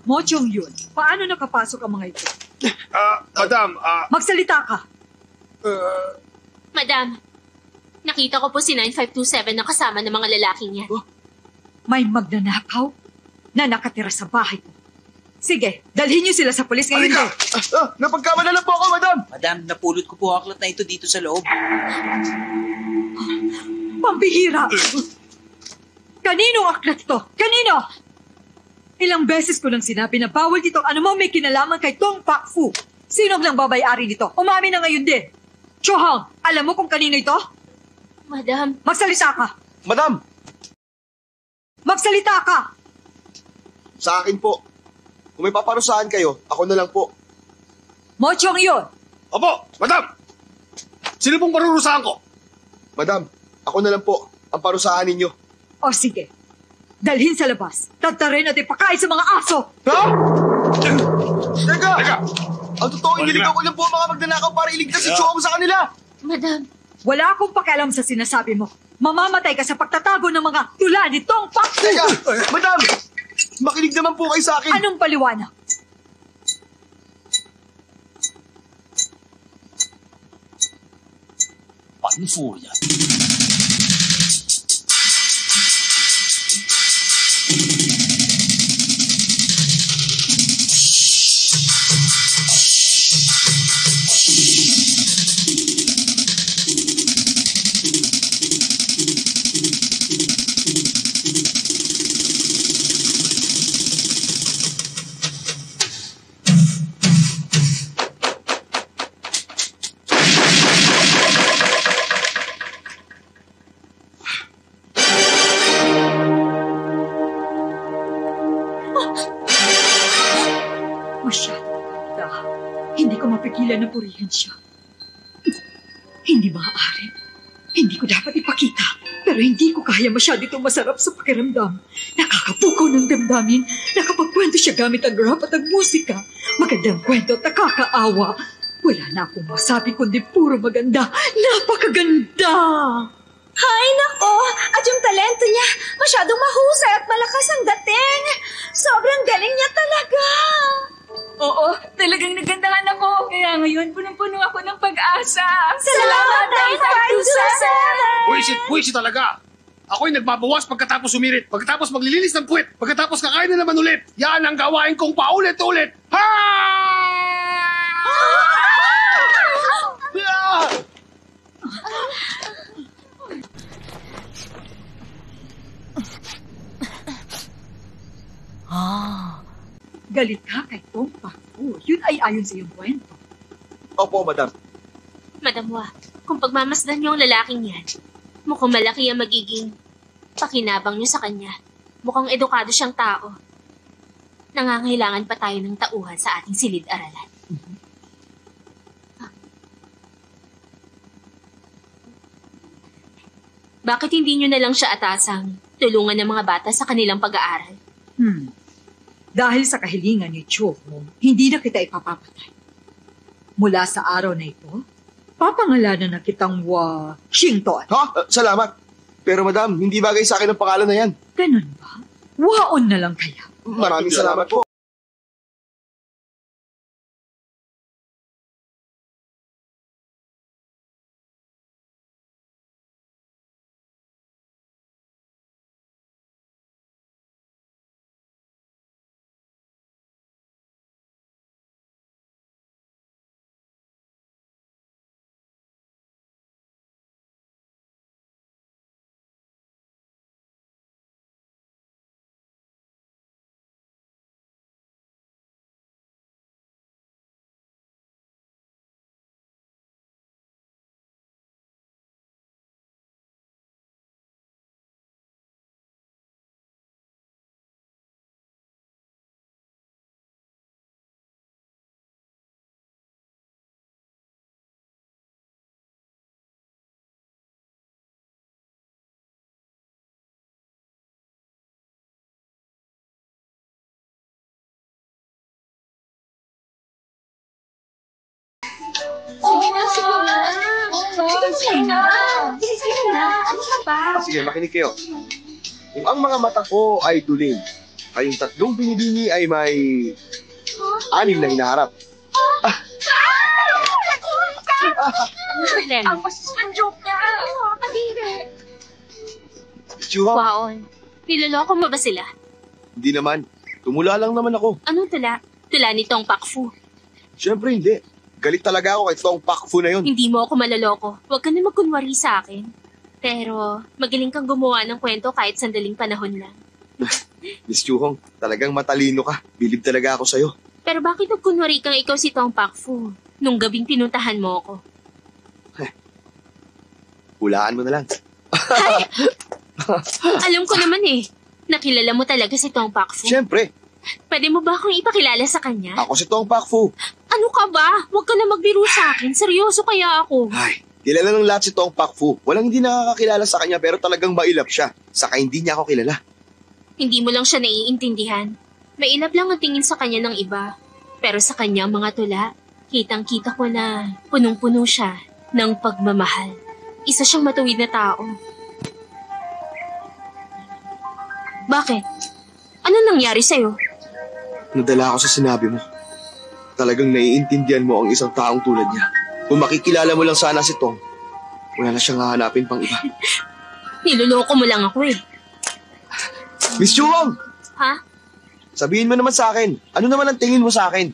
Mo Chong-yun, paano nakapasok ang mga ito? Madam, Magsalita ka! Madam, nakita ko po si 9527 na kasama ng mga lalaking yan. May magnanakaw na nakatira sa bahay ko. Sige, dalhin niyo sila sa pulis ngayon. Napagkamala po ako, madam! Madam, napulot ko po ang aklat na ito dito sa loob. Pambihira! Kaninong aklat to? Kanino? Ilang beses ko nang sinabi na bawal dito ano mo may kinalaman kay Tong Pak Fu. Sino ang babayari nito? Umami na ngayon din. Chohang, alam mo kung kanino ito? Madam, Magsalita ka! Madam! Magsalita ka! Sa akin po. Kung may paparusahan kayo, ako na lang po. Mo Chong-yun! Opo, madam! Sino pong parurusahan ko? Madam, ako na lang po ang parusahan ninyo. O sige, dalhin sa labas. Tatarin at ipakain sa mga aso! Ha? Teka! Ang totoo, iniligaw ko lang po ang mga magnanakaw para iligtas si Chong sa kanila. Madam, Wala akong pakialam sa sinasabi mo. Mamamatay ka sa pagtatago ng mga tula ni Tong Pak Fu! Teka! Madam! Makinig naman po kayo sa akin. Anong paliwanag? Panfu yan. Masyado maganda. Hindi ko mapigilan na purihan siya. Hindi maaari. Hindi ko dapat ipakita. Pero hindi ko kaya masyado itong masarap sa pakiramdam. Nakakapukaw ng damdamin. Nakapagkwento siya gamit ang rap at ang musika. Magandang kwento at nakakaawa. Wala na akong masabi kundi puro maganda. Napakaganda! Hay nako! At yung talento niya, masyadong mahusay at malakas ang dating. Sobrang galing niya talaga. Oo, talagang nagandahan ako. Kaya ngayon, punong-puno ako ng pag-asa. Salamat, 9527! Puwisit talaga. Ako'y nagbabawas pagkatapos sumirit, pagkatapos maglilinis ng puwet, pagkatapos kakain na naman ulit. Yan ang gawain kong paulit-ulit. Ha! Galit ka kay Tong Pak Fu. Yun ay ayon sa iyong kwento. Opo, madam. Madam Wa, kung pagmamasdan niyo ang lalaking yan, mukhang malaki ang magiging pakinabang niyo sa kanya. Mukhang edukado siyang tao. Nangangailangan pa tayo ng tauhan sa ating silid-aralan. Bakit hindi niyo na lang siya atasang tulungan ng mga bata sa kanilang pag-aaral? Dahil sa kahilingan ni Cho, hindi na kita ipapapatay. Mula sa araw na ito, papangalanan na kitang Wa Xington. Ha? Salamat. Pero madam, hindi bagay sa akin ang pangalan na yan. Ganun ba? Waon na lang kaya. Maraming salamat po. Sige, makinig kayo. Kung ang mga mata ko ay duling, kayong tatlong binibini ay may 6 na hinaharap. Ang masasang joke niya. Kadiri. Chuha, Waon, niloloko mo ba sila? hindi naman. Tumula lang naman ako. Anong tula? Tula ni Tong Pakfu. Siyempre hindi. Galit talaga ako kay Tong Pakfu na yun. Hindi mo ako maloloko. Huwag ka na magkunwari sa akin. Pero magaling kang gumawa ng kwento kahit sandaling panahon lang. Miss Chuhong, talagang matalino ka. Bilib talaga ako sa'yo. Pero bakit nagkunwari kang ikaw si Tong Pakfu nung gabing pinuntahan mo ako? Hulaan mo na lang. Alam ko naman eh. Nakilala mo talaga si Tong Pakfu. Siyempre, Pwede mo ba akong ipakilala sa kanya? ako si Tong Pakfu. Ano ka ba? Huwag ka na magbiro sa akin. Seryoso kaya ako. Ay, kilala ng lahat si Tong Pakfu. Walang hindi nakakakilala sa kanya pero talagang mailap siya. Saka hindi niya ako kilala. Hindi mo lang siya naiintindihan. Mailap lang ang tingin sa kanya ng iba. Pero sa kanya mga tula, kitang-kita ko na punong-puno siya ng pagmamahal. Isa siyang matuwid na tao. Bakit? Ano nangyari sa'yo? Nadala ako sa sinabi mo. Talagang naiintindihan mo ang isang taong tulad niya. Kung makikilala mo lang sana si Tong, wala na siyang hahanapin pang iba. Niloloko mo lang ako eh. Miss Chuhong! Ha? Sabihin mo naman sa akin, ano naman ang tingin mo sa akin?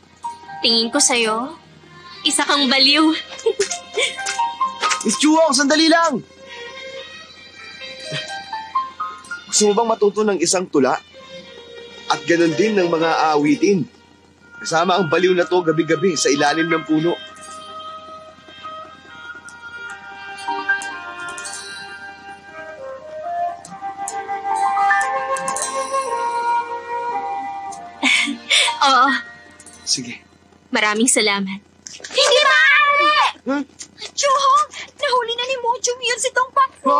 Tingin ko sa'yo, isa kang baliw. Miss Chuhong, sandali lang! Gusto mo bang matuto ng isang tula? At ganun din ng mga awitin. Kasama ang baliw na to gabi-gabi sa ilalim ng puno. Oo, Sige. maraming salamat. Hindi maaari! Huh? Chuhong, nahuli na ni Mochong yun si Tong Pakfu.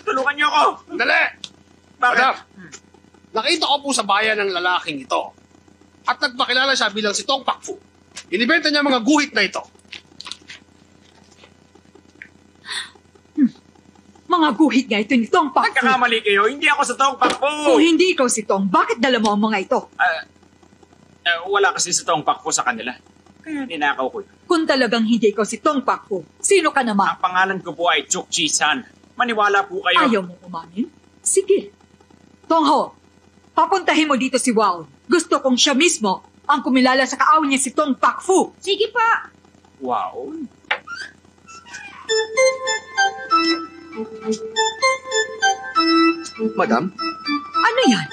Tulungan niyo ako! Dali! Bakit? Madam, nakita ko po sa bayan ng lalaking ito. At nagpakilala siya bilang si Tong Pakfu. Inibenta niya mga guhit na ito. Mga guhit nga ito ni Tong Pakfu. Nagkakamali kayo, hindi ako sa Tong Pakfu! Kung hindi ikaw si Tong, bakit dala mo ang mga ito? Wala kasi sa Tong Pakfu sa kanila. Kaya ninakaw ko yun. Kung talagang hindi ikaw si Tong Pakfu, sino ka naman? Ang pangalan ko po ay Chukchi-san. Maniwala po kayo. Ayaw mo umamin? Sige. Tongho, papuntahin mo dito si Wao. Gusto kong siya mismo ang kumilala sa kaawin niya si Tong Pakfu. Sige pa. Wow. Madam, Ano yan?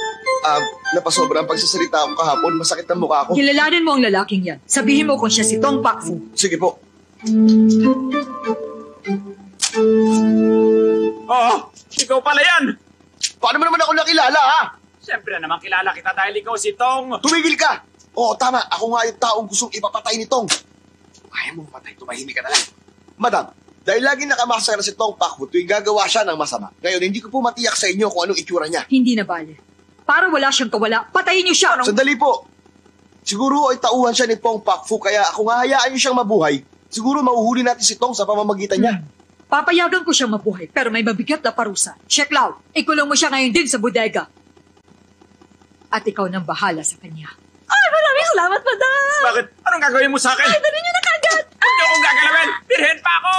napasobra ang pagsasalita ko kahapon. Masakit ang mukha ko. Kilalanin mo ang lalaking yan. Sabihin mo kung siya si Tong Pakfu. Sige po. Oo, ikaw pala yan! Paano mo naman ako nakilala, ha? Siyempre naman kilala kita dahil ikaw si Tong. Tumigil ka! Oo, tama. Ako nga yung taong gustong ipapatay ni Tong. Kaya mo patay, tumahimik ka na lang. Madam, dahil lagi nakamasara si Tong Pakfu tuwing gagawa siya ng masama. Ngayon, hindi ko po matiyak sa inyo kung anong itsura niya. Hindi na bale. Para wala siyang kawala, patayin niyo siya. Sandali po. Siguro ay tauhan siya ni Tong Pakfu kaya kung hahayaan niyo siyang mabuhay, siguro mauhuli natin si Tong sa pamamagitan niya. Papayagan ko siyang mabuhay, pero may mabigat na parusa. Check Lau, ikulong mo siya ngayon din sa bodega. At ikaw nang bahala sa kanya. Ay, maraming salamat, madam. Bakit? Anong gagawin mo sa akin? Ay, dali niyo na kagad. Hindi akong gagalawin! Birhen pa ako!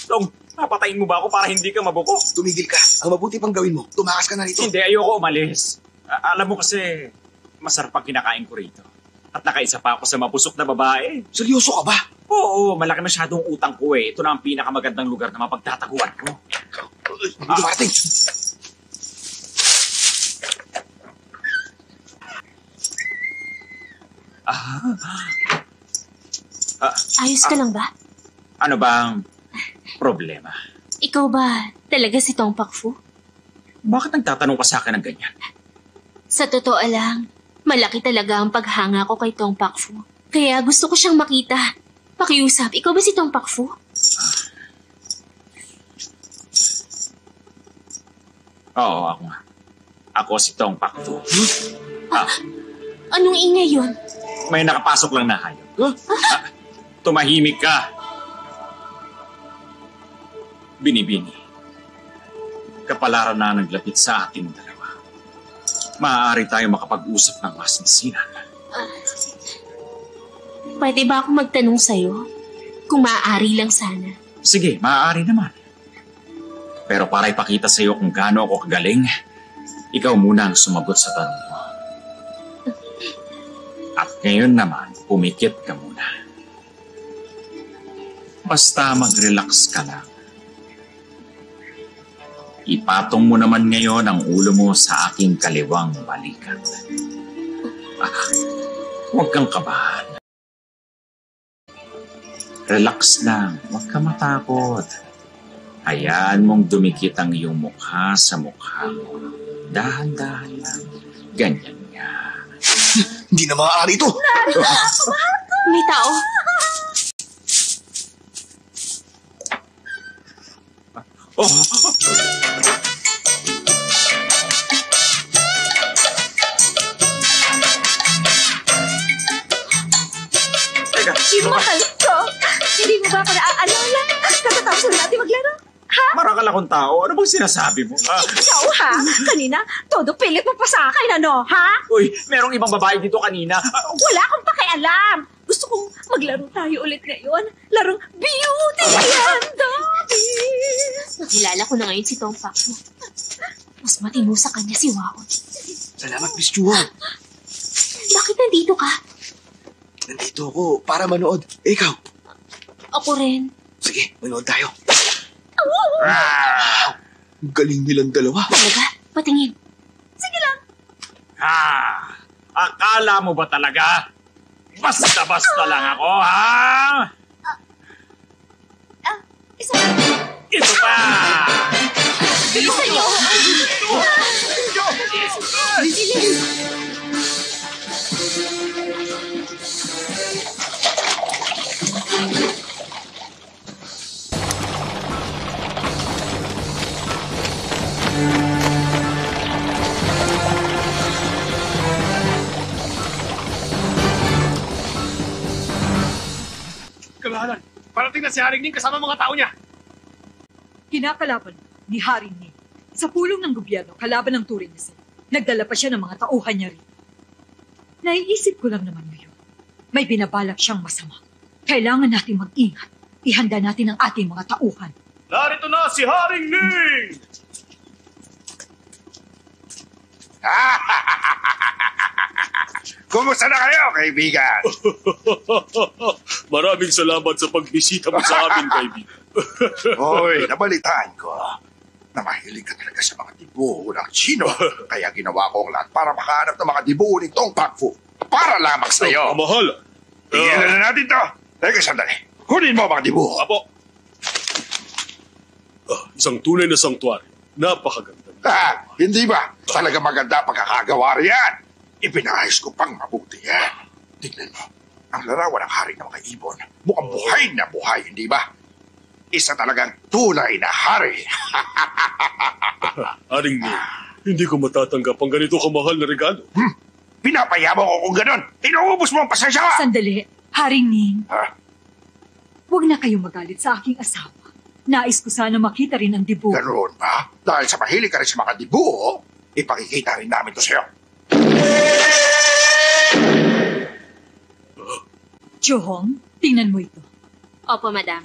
Tong, papatayin mo ba ako para hindi ka mabuko? Tumigil ka. Ang mabuti pang gawin mo, tumakas ka na rito. Hindi, ayoko umalis. Alam mo kasi, masarap ang kinakain ko rito. At nakaisa pa ako sa mapusok na babae. Seryoso ka ba? Oo, malaki masyadong utang ko eh. Ito na ang pinakamagandang lugar na mapagtataguan ko. Hindi marating. Ayos ka lang ba? Ano bang problema? Ikaw ba talaga si Tong Pakfu? Bakit nagtatanong ka sa akin ng ganyan? Sa totoo lang, Malaki talaga ang paghanga ko kay Tong Pakfu. Kaya gusto ko siyang makita. Pakiusap, ikaw ba si Tong Pakfu? Oo, ako nga. Ako si Tong Pakfu. Anong ingay yun? May nakapasok lang na hayop. Tumahimik ka. Binibini. Kapalaran na naglapit sa ating dalawa. Maaari tayo makapag-usap ng mas masinan. Pwede ba ako magtanong sa'yo? Kung maaari lang sana. Sige, maaari naman. Pero para ipakita sa'yo kung gaano ako kagaling, ikaw muna ang sumagot sa tanong mo. At ngayon naman, pumikit ka muna. Basta mag-relax ka lang. Ipatong mo naman ngayon ang ulo mo sa aking kaliwang balikat. Huwag kang kabahan. Relax lang, huwag ka matakot. Hayaan mong dumikit ang iyong mukha sa mukha mo. Dahan-dahan lang. Ganyan nga. Hindi na maaari ito. May tao. Oh! Teka, sino ka? Mahal ko. Hindi mo ba ako naaalala? Katatapos na natin maglaro. Ha? Marakal akong tao. Ano bang sinasabi mo? Ikaw ha? Kanina, todo pilit mo pa sa akin, ano? Ha? Uy, merong ibang babae dito kanina. Wala akong pakialam. Gusto kong maglaro tayo ulit ngayon. Larong Beauty and the Beast. Nakilala ko na ngayon si Tong Pakfu. Mas matino sa kanya si Waon. Salamat, Miss Chuhong. Bakit nandito ka? Nandito ako para manood. Ikaw? Ako rin. Sige, manood tayo. Ang galing nilang dalawa. Talaga? Patingin. Sige lang. Akala mo ba talaga? Basta-basta lang ako, ha? Isa. Ito pa! Bilisan niyo! Kamahalan, parating na si Haring Ning kasama mga tao niya. Kinakalaban ni Haring Ning sa pulong ng gobyerno kalaban ng Turing niya. Nagdala pa siya ng mga tauhan niya rin. Naiisip ko lang naman ngayon, may binabalak siyang masama. Kailangan natin mag-ingat. Ihanda natin ang ating mga tauhan. Narito na si Haring Ning! Kumusta na kayo, kaibigan? Maraming salamat sa pagbisita mo sa amin, kaibigan. Hoy, nabalitaan ko na mahilig ka talaga sa mga dibuho ng Chino. Kaya ginawa ko ang lahat para makahanap ng mga dibuho ni Tong Pakfu. Para lamang sa'yo. Kamahalan. Tigilan na natin to. Teka, sandali. Kunin mo ang mga dibuho. Apo. Isang tunay na sangtuaryo. Napakaganda. Hindi ba? Talaga maganda pagkakagawa riyan. Ipinahayos ko pang mabuti yan. Tignan mo. Ang larawan ng hari ng mga ibon. Mukhang buhay na buhay, hindi ba? Isa talagang tunay na hari. Haring Ning, hindi ko matatanggap ang ganito kamahal na regalo. Pinapayamo ko kung ganon. Inuubos mo ang pasensya ka. Sandali, Haring Ning. Ha? Huwag na kayong magalit sa aking asawa. Nais ko sana makita rin ang dibuho. Ganoon ba? Dahil sa mahilig ka rin sa mga dibuho, ipakikita rin namin to sa'yo. Chuhong, tingnan mo ito. Opo, madam.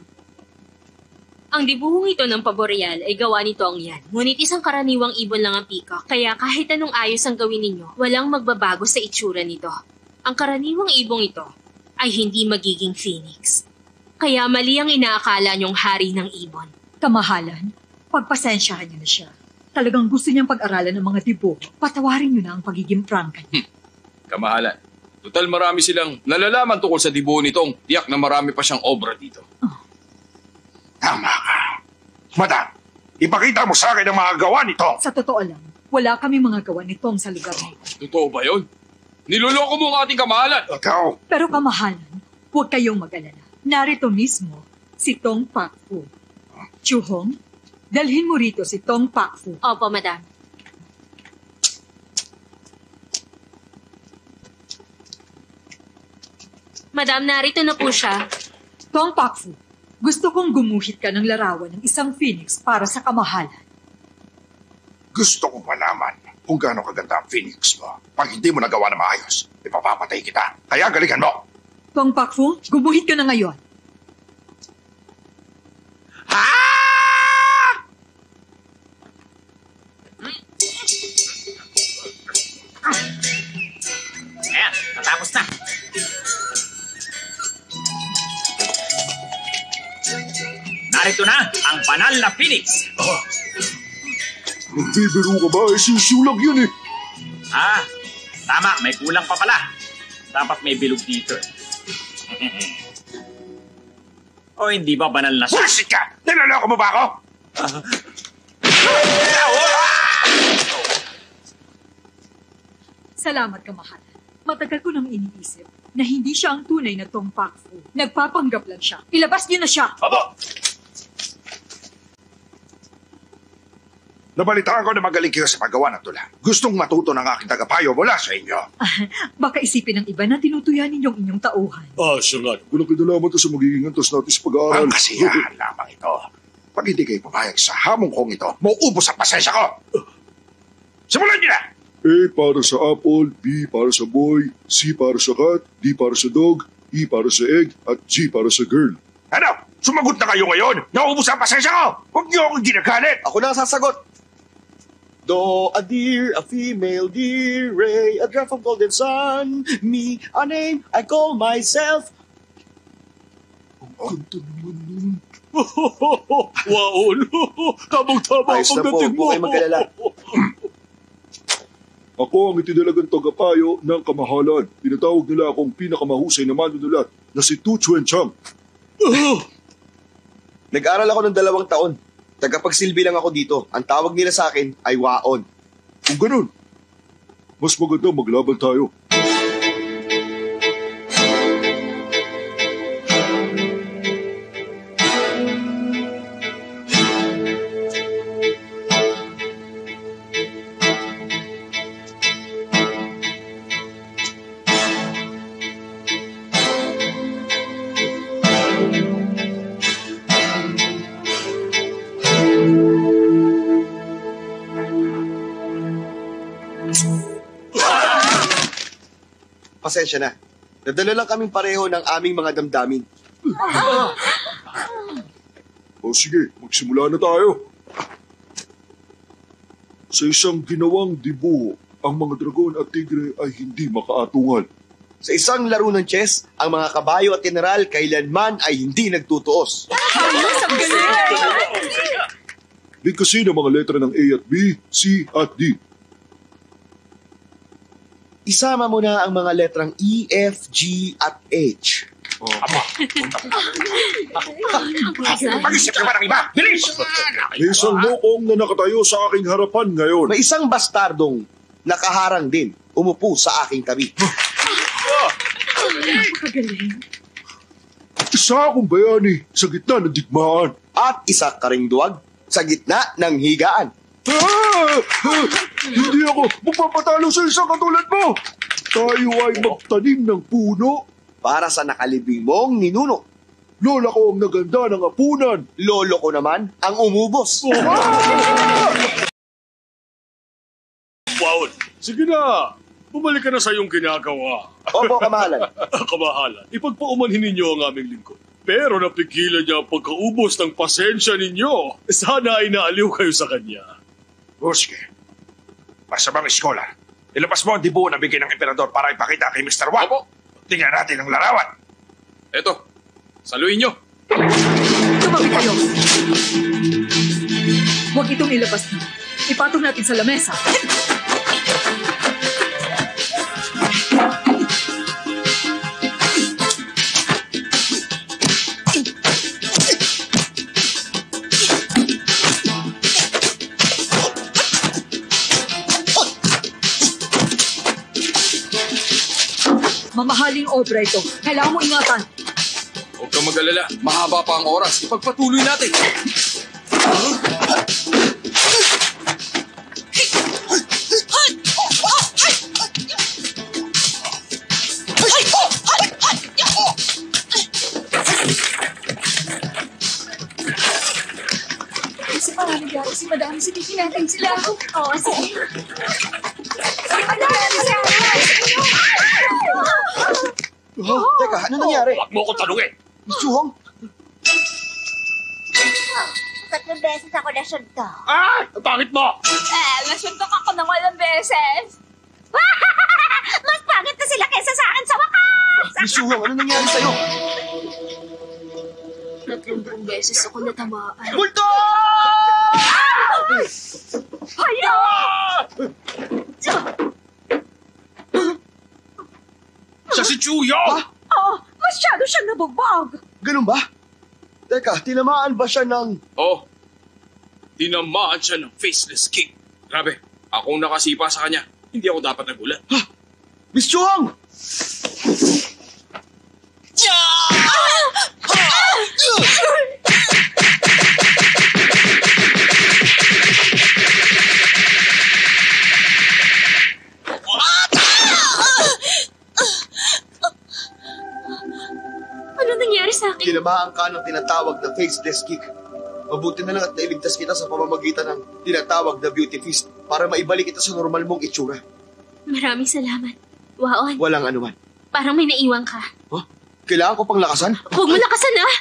Ang dibuhong ito ng paboreal ay gawa ni Tong Yan. Ngunit isang karaniwang ibon lang ang peacock, kaya kahit anong ayos ang gawin ninyo, walang magbabago sa itsura nito. Ang karaniwang ibong ito ay hindi magiging phoenix. Kaya mali ang inaakala niyong hari ng ibon. Kamahalan, pagpasensyahan niyo na siya. Talagang gusto niyang pag-aralan ng mga dibuho. Patawarin niyo na ang pagiging prangka niya. Kamahalan. Total marami silang nalalaman tungkol sa dibuho nitong tiyak na marami pa siyang obra dito. Tama ka. Madam, ipakita mo sa akin ang mga gawa nito. Sa totoo lang, wala kami mga gawa nitong sa lugar nito. Totoo ba yun? Niloloko mo ang ating kamahalan. Ikaw, Pero kamahalan, huwag kayong mag-alala. Narito mismo si Tong Pakfu. Chuhong, dalhin mo rito si Tong Pakfu. Opo, madam. Madam, narito na po siya. Tong Pakfu, gusto kong gumuhit ka ng larawan ng isang phoenix para sa kamahalan. gusto kong malaman kung gaano kaganda ang Phoenix mo. Pag hindi mo nagawa na maayos, ipapapatay kita. Kaya galingan mo. Tong Pakfu, gumuhit ka na ngayon. Ayan, natapos na. Narito na ang banal na Phoenix. Nagbibiro ka ba? Sisiulag yun eh. Ah, tama, may kulang pa pala. Dapat may bilog dito. O hindi ba banal na siya? Bullshit ka! Niloloko mo ba ako? Salamat, kamahalan. Matagal ko nang iniisip na hindi siya ang tunay na Tong Pakfu. Nagpapanggap lang siya. Ilabas niyo na siya! Abo! Nabalitaan ko na magaling kayo sa paggawa ng tula. Gustong matuto ng aking tagapayo mula sa inyo. Baka isipin ng iba na tinutuyan ninyong inyong tauhan. Siya nga. Walang kinalaman to sa magiging antos natin sa pag-aaral. Ang kasiyahan lamang ito. Pag hindi kayo pumayag sa hamong kong ito, mauubos ang pasensya ko. Simulan niyo na! A para sa apple, B para sa boy, C para sa cat, D para sa dog, E para sa egg, at G para sa girl. Ano? Sumagot na kayo ngayon? Nauubos ang pasensya ko! Huwag niyo akong ginagalit! Ako na ang sasagot. Do, a deer, a female deer, ray, a drop of golden sun, me, a name I call myself. Ang kanta naman nun. Wow, tamang-tama Ayos ang na po, pagdating huwag mo. kayo mag-alala. Ako ang itinalagang tagapayo ng kamahalan. Tinatawag nila akong pinakamahusay na manunulat na si Tu Chuen Chang. Nag-aral ako ng 2 taon. Tagapagsilbi lang ako dito. Ang tawag nila sa akin ay Waon. Kung ganun, mas maganda maglaban tayo. Pasensya na. Nadala lang kaming pareho ng aming mga damdamin. O sige, magsimula na tayo. Sa isang ginawang dibuho, ang mga dragon at tigre ay hindi makaatungal. Sa isang laro ng chess, ang mga kabayo at general kailanman ay hindi nagtutuos. Bigkasin ang mga letra ng A at B, C at D. Isama mo na ang mga letrang E, F, G at H. Mag-isip ka ba ng iba? Bilis! May isang lokong na nakatayo sa aking harapan ngayon. May isang bastardong nakaharang din umupo sa aking tabi. Isa akong bayani sa gitna ng digmaan. At isa ka ring duwag sa gitna ng higaan. Hindi ako magpapatalo sa isang katulad mo. Tayo ay magtanim ng puno. Para sa nakalibing mong ninuno. Lola ko ang naganda ng apunan. Lolo ko naman ang umubos. Wow! Sige na! Bumalik ka na sa iyong ginagawa. Opo, kamahalan. Kamahalan, ipagpaumanhin ninyo ang aming lingkod. Pero napigilan niya ang pagkaubos ng pasensya ninyo. Sana ay naaliw kayo sa kanya. O sige. Masamang iskolar. Ilabas mo ang dibuho na bigay ng emperador para ipakita kay Mr. Wang. Opo. Tingnan natin ang larawan. Eto, saluhin nyo. Tumabi kayo! Huwag itong ilabas na. Ipatong natin sa lamesa. mamahaling obra ito. Kailangan mo ingatan. Huwag kang mag-alala. Mahaba pa ang oras. Ipagpatuloy natin. Kasi parang nangyari si Madam. Silipin natin sila. Oo, sige. Teka, ano nangyari? Huwag mo ko tanungin. Miss Chuhong? 3 beses ako nasunto. Ah! Ang pangit mo! Nasuntok ako ng walang beses. Mas pangit na sila kesa sa akin sa wakas! Miss Chuhong, ano nangyari sa'yo? 30 beses ako natamaan. Multo! Hayo! Siya si Chuyo! Oh, masyado siyang nabugbog. Ganun ba? Teka, tinamaan ba siya ng... Oh, tinamaan siya ng faceless king. Grabe, akong nakasipa sa kanya. Hindi ako dapat nagulat. Miss Chuhong! Ano nangyari sa akin? Tinamaan ka ng tinatawag na faceless kick. Mabuti na lang at nailigtas kita sa pamamagitan ng tinatawag na beauty feast para maibalik kita sa normal mong itsura. Maraming salamat. Waon, Walang anuman. parang may naiwan ka. Huh? Kailangan ko pang lakasan? Huwag mo lakasan, ah!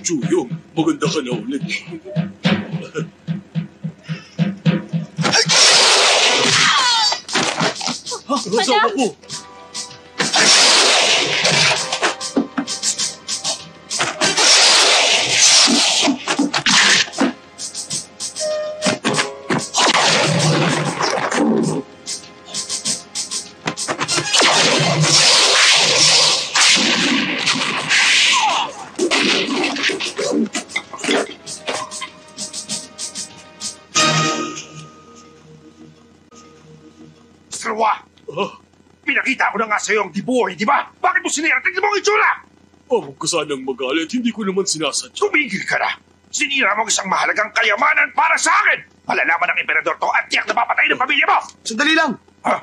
Chuyong, maganda ka na ulit. Kasama ko. Sarwa! Pinakita ko na nga sa'yo ang dibuhay, di ba? Bakit mo sinira? Tignan mo ang itsura! Huwag ka sanang magalit. Hindi ko naman sinasadya. Tumigil ka na! Sinira mo isang mahalagang kayamanan para sa akin! Malalaman ng emperador to at tiyak na papatay ng pamilya mo! Sandali lang! Ha?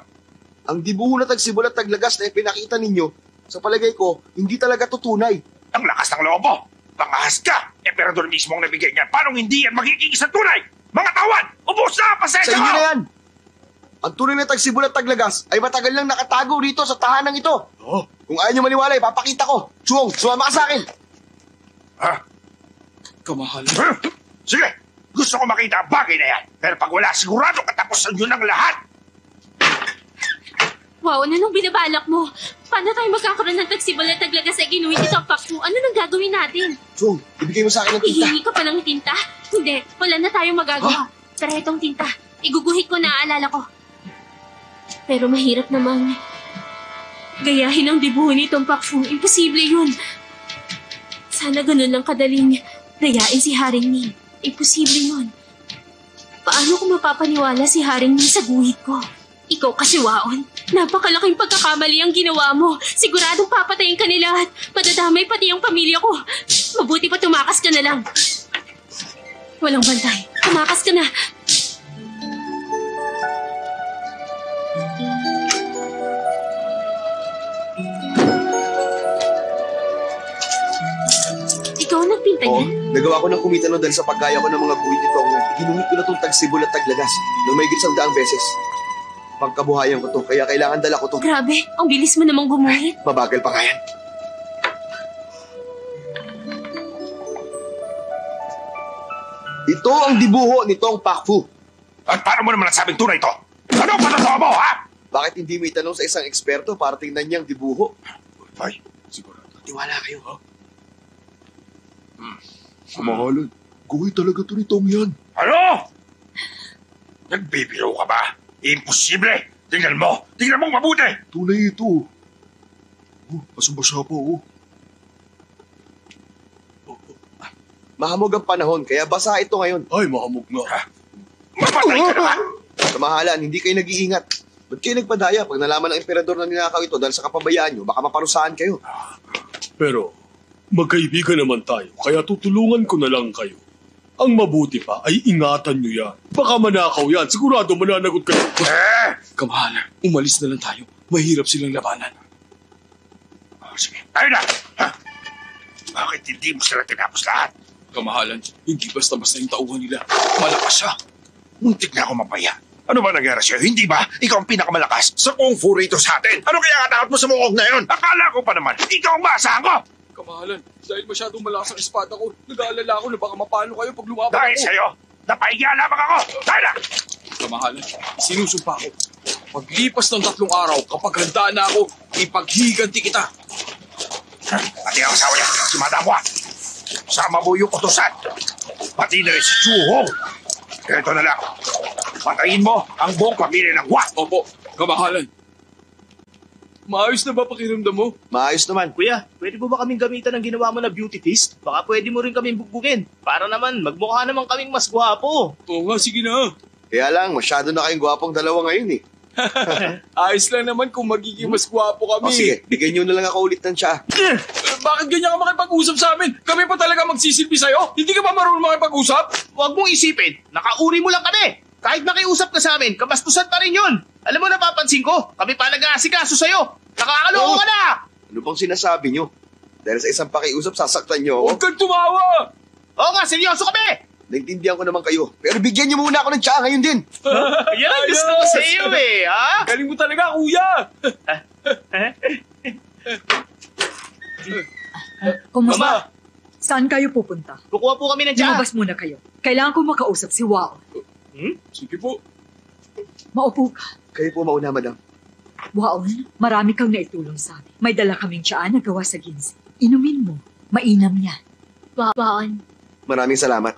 Ang dibuho na tagsibol at taglagas na ipinakita ninyo, sa palagay ko, hindi talaga tutunay. Ang lakas ng loob mo! Pangahas ka! Emperador mismo ang nabigay niyan. Paano hindi yan magiging isang tunay? Mga tawan! Ubus na! Sa Pasensya inyo mo! na yan! Ang tunay na tagsibol at taglagas ay matagal lang nakatago rito sa tahanang ito. Oh? Kung ayaw nyo maniwala, ipapakita ko. Chuhong, sumama ka sa akin. Ha? Kamahal. Huh? Sige! Gusto ko makita ang bagay na yan. Pero pag wala, sigurado katapusan yun ng lahat. Wow, ano nung binabalak mo? Paano tayo magkakaroon ng tagsibol at taglagas sa ginuhit ito ang pack mo? Ano nang gagawin natin? Chuhong, ibigay mo sa akin ng tinta. Hihingi ka pa ng tinta? Hindi, wala na tayong magagawa. Pero itong tinta, iguguhit ko na aalala ko. Pero mahirap namang gayahin ang dibuho nitong Pakfu. Imposible yun. Sana ganun lang kadaling gayain si Haring Ning. Imposible yun. Paano ko mapapaniwala si Haring Ning sa guhit ko? Ikaw kasi, Waon. Napakalaking pagkakamali ang ginawa mo. Siguradong papatayin ka nila at madadamay pati ang pamilya ko. Mabuti pa tumakas ka na lang. Walang bantay. Tumakas ka na. Ikaw ang nagpinta Oo, niyan? nagawa ko ng kumita dahil sa pagkaya ko ng mga guhit nito. Iginuhit ko na itong tagsibol at taglagas nung may 100 beses. Pagkabuhayan ko to, kaya kailangan dala ko to. Grabe, ang bilis mo namang gumuhit. Mabagal pa nga yan. Ito ang dibuho nitong Pakfu. At paano mo naman nasabing tunay ito? Ano pa totoo mo, ha? Bakit hindi mo itanong sa isang eksperto para tingnan niya ang dibuho? Ay, siguro. Tiwala kayo. Kamahalan, guhit talaga ito ni Tong yan. Ano? Nagbibiro ka ba? Imposible! Tingnan mo! Tingnan mong mabuti! Tunay ito. Basang-basa pa, oh. Mahamog ang panahon, kaya basa ito ngayon. Ay, mahamog nga. Mapatay ka naman! Kamahalan, hindi kayo nag-iingat. Ba't kayo nagpadaya? Pag nalaman ng emperador na ninakaw ito dahil sa kapabayaan nyo, baka maparusahan kayo. Pero, magkaibigan naman tayo, kaya tutulungan ko na lang kayo. Ang mabuti pa ay ingatan nyo yan. Baka manakaw yan, sigurado mananagot kayo. Kamahalan, umalis na lang tayo. Mahirap silang labanan. Sige, tayo na! Ha? Bakit hindi mo sila tinapos lahat? Kamahalan, hindi basta-basta yung tauhan nila. Malakas siya. Muntik na ako mapaya. Ano ba nangyari sa'yo? Hindi ba? Ikaw ang pinakamalakas sa kung fu rito sa atin. Ano kaya katakot mo sa mukhang na yun? Akala ko pa naman, ikaw ang maasahan ko! Kamahalan, dahil masyadong malakas ang espada ko, nag-aalala ako na baka mapalo kayo pag lumaban Dahil ako. sa'yo, napahiga lamang ako! Tayo na! Kamahalan, sinusumpa ko. Paglipas ng 3 araw, kapag handa na ako, ipaghiganti kita. Pati ang asawa niya, si Madam Hua. Sama mo yung utusan. Pati na rin si Chu Hong. Ito na lang. Patayin mo ang buong pamilya ng Hua. Opo, kamahalan. Maayos na ba pakiramdam mo? Maayos naman. Kuya, pwede mo ba kaming gamitan ng ginawa mo na beauty feast? Baka pwede mo rin kaming bugbugin. Para naman, magmukha naman kaming mas gwapo. Oo nga, sige na. Kaya lang, masyado na kayong gwapong dalawa ngayon eh. Ayos lang naman kung magiging mas gwapo kami. O sige, bigyan nyo na lang ako ulit ng tsa. Bakit ganyan ka makipag-usap sa amin? Kami pa talaga magsisilbi sa'yo? Hindi ka ba marunong makipag-usap? Huwag mong isipin, nakauri mo lang kami. Kahit nakiusap ka sa amin, kabastusan pa rin yun. Alam mo, napapansin ko, kami pa nag-aasikaso sa'yo. Nakakaloko ka na! Ano bang sinasabi nyo? Dahil sa isang pakiusap, sasaktan nyo ako? Huwag kang tumawa! Oo nga, seryoso kami! Naintindihan ko naman kayo. Pero bigyan nyo muna ako ng tsa ngayon din. Yan ang gusto ko sa iyo eh, ha? Galing mo talaga, kuya! Kumusta? Mama! Saan kayo pupunta? Kukuha po kami ng tsa. Lumabas muna kayo. Kailangan ko makausap si Wao. Sige po. Maupo ka. Kayo po mauna, madam. Waon, marami kang naitulong sa amin. May dala kaming tsaa na gawa sa ginsi. Inumin mo. Mainam yan. Waon, Maraming salamat.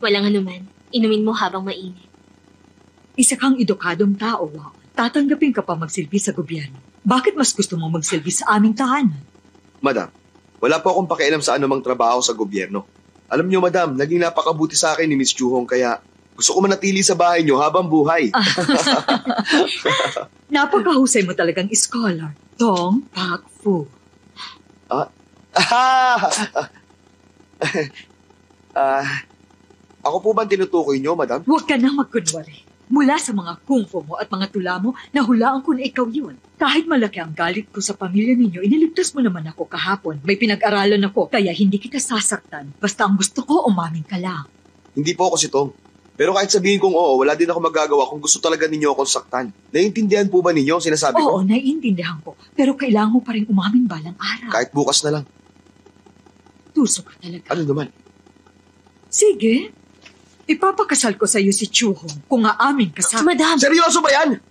walang anuman. Inumin mo habang mainit. Isa kang edukadong tao, Waon. Tatanggapin ka pa magsilbi sa gobyerno. Bakit mas gusto mong magsilbi sa aming tahanan? Madam, wala po akong pakialam sa anumang trabaho sa gobyerno. Alam niyo, madam, naging napakabuti sa akin ni Miss Chu Hong kaya gusto ko manatili sa bahay niyo habang buhay. Napakahusay mo talagang scholar. Tong Pak Fu. Ako po ba tinutukoy niyo, madam? Huwag ka na magkunwari. Mula sa mga kung fu mo at mga tula mo, nahulaan ko na ikaw yun. Kahit malaki ang galit ko sa pamilya ninyo, iniligtas mo naman ako kahapon. May pinag-aralan ako, kaya hindi kita sasaktan. Basta ang gusto ko, umamin ka lang. Hindi po ako si Tong. Pero kahit sabihin kong oo, wala din ako magagawa kung gusto talaga ninyo akong saktan. Naiintindihan po ba ninyo ang sinasabi ko? Oo, naiintindihan ko. Pero kailangan mo pa rin umamin balang araw. Kahit bukas na lang. Tuso ka talaga. Ano naman? Sige. Ipapakasal ko sa iyo si Chu Hong kung aamin ka sa... Madam! Seryoso ba yan?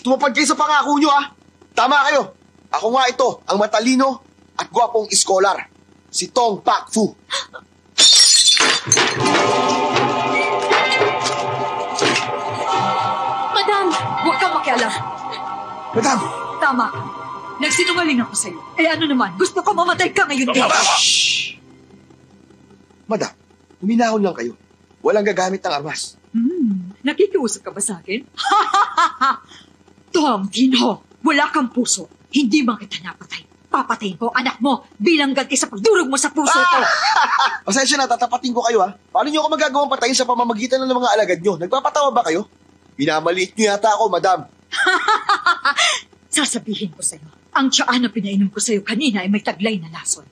Tumapad kayo sa pangako nyo, ha? Tama kayo. Ako nga ito, ang matalino at gwapong iskolar. Si Tong Pak Fu. Madam! Huwag kang makialam. Madam! Tama ka. Nagsinungaling ako sa iyo. Eh ano naman, gusto ko mamatay ka ngayon din. Madam, huminahon lang kayo. Walang gagamit ng armas. Nakikiusap ka ba sa akin? Tong Ginho, wala kang puso. Hindi man kita napatay. Papatayin ko anak mo bilang ganti sa pagdurog mo sa puso ko. Pasensya na, tatapatin ko kayo, ha? Paano nyo ako magagawang patayin sa pamamagitan ng mga alagad nyo? Nagpapatawa ba kayo? Minamaliit nyo yata ako, madam. Sasabihin ko sa iyo, ang tsaa na pinainom ko sa iyo kanina ay may taglay na lason.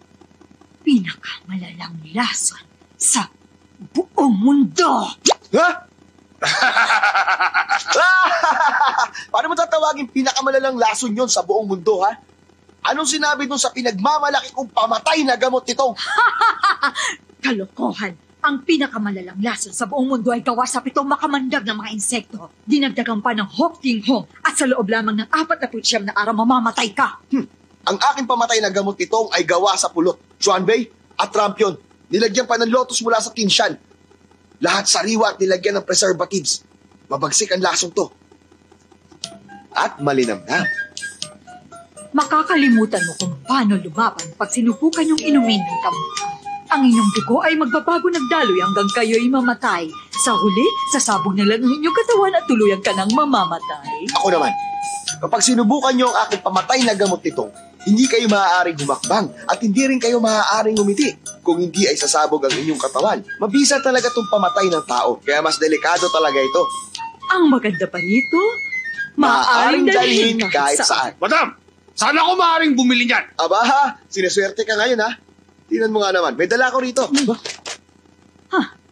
Pinakamalalang lason sa buong mundo. Ha? Paano mo tatawagin pinakamalalang lason yon sa buong mundo, ha? Anong sinabi dun sa pinagmamalaki kong pamatay na gamot nitong? Kalokohan. Ang pinakamalalang lason sa buong mundo ay gawa sa 7 makamandag na mga insekto. Dinagdagan pa ng Hok Ting Hong at sa loob lamang ng 49 na araw mamamatay ka. Ang aking pamatay na gamot nitong ay gawa sa pulot, Chuanbei at Rampion. Nilagyan pa ng lotus mula sa Tinshan. Lahat sariwa at nilagyan ng preservatives. Mabagsik ang lasong to. At malinamnam. Makakalimutan mo kung paano lumaban pag sinubukan yung inumin ng kamot. Ang inyong dugo ay magbabago ng daloy hanggang kayo'y mamatay Sa huli, sasabog na lang ang inyong katawan at tuluyan ka ng mamamatay. Ako naman, kapag sinubukan nyo ang aking pamatay na gamot nito, hindi kayo maaaring humakbang at hindi rin kayo maaaring umiti. Kung hindi ay sasabog ang inyong katawan, mabisa talaga itong pamatay ng tao. Kaya mas delikado talaga ito. Ang maganda pa rito, maaaring dalhin kahit saan. Madam, saan ako maaaring bumili niyan? Aba ha, sineswerte ka ngayon ha. Tingnan mo nga naman, may dala ko rito.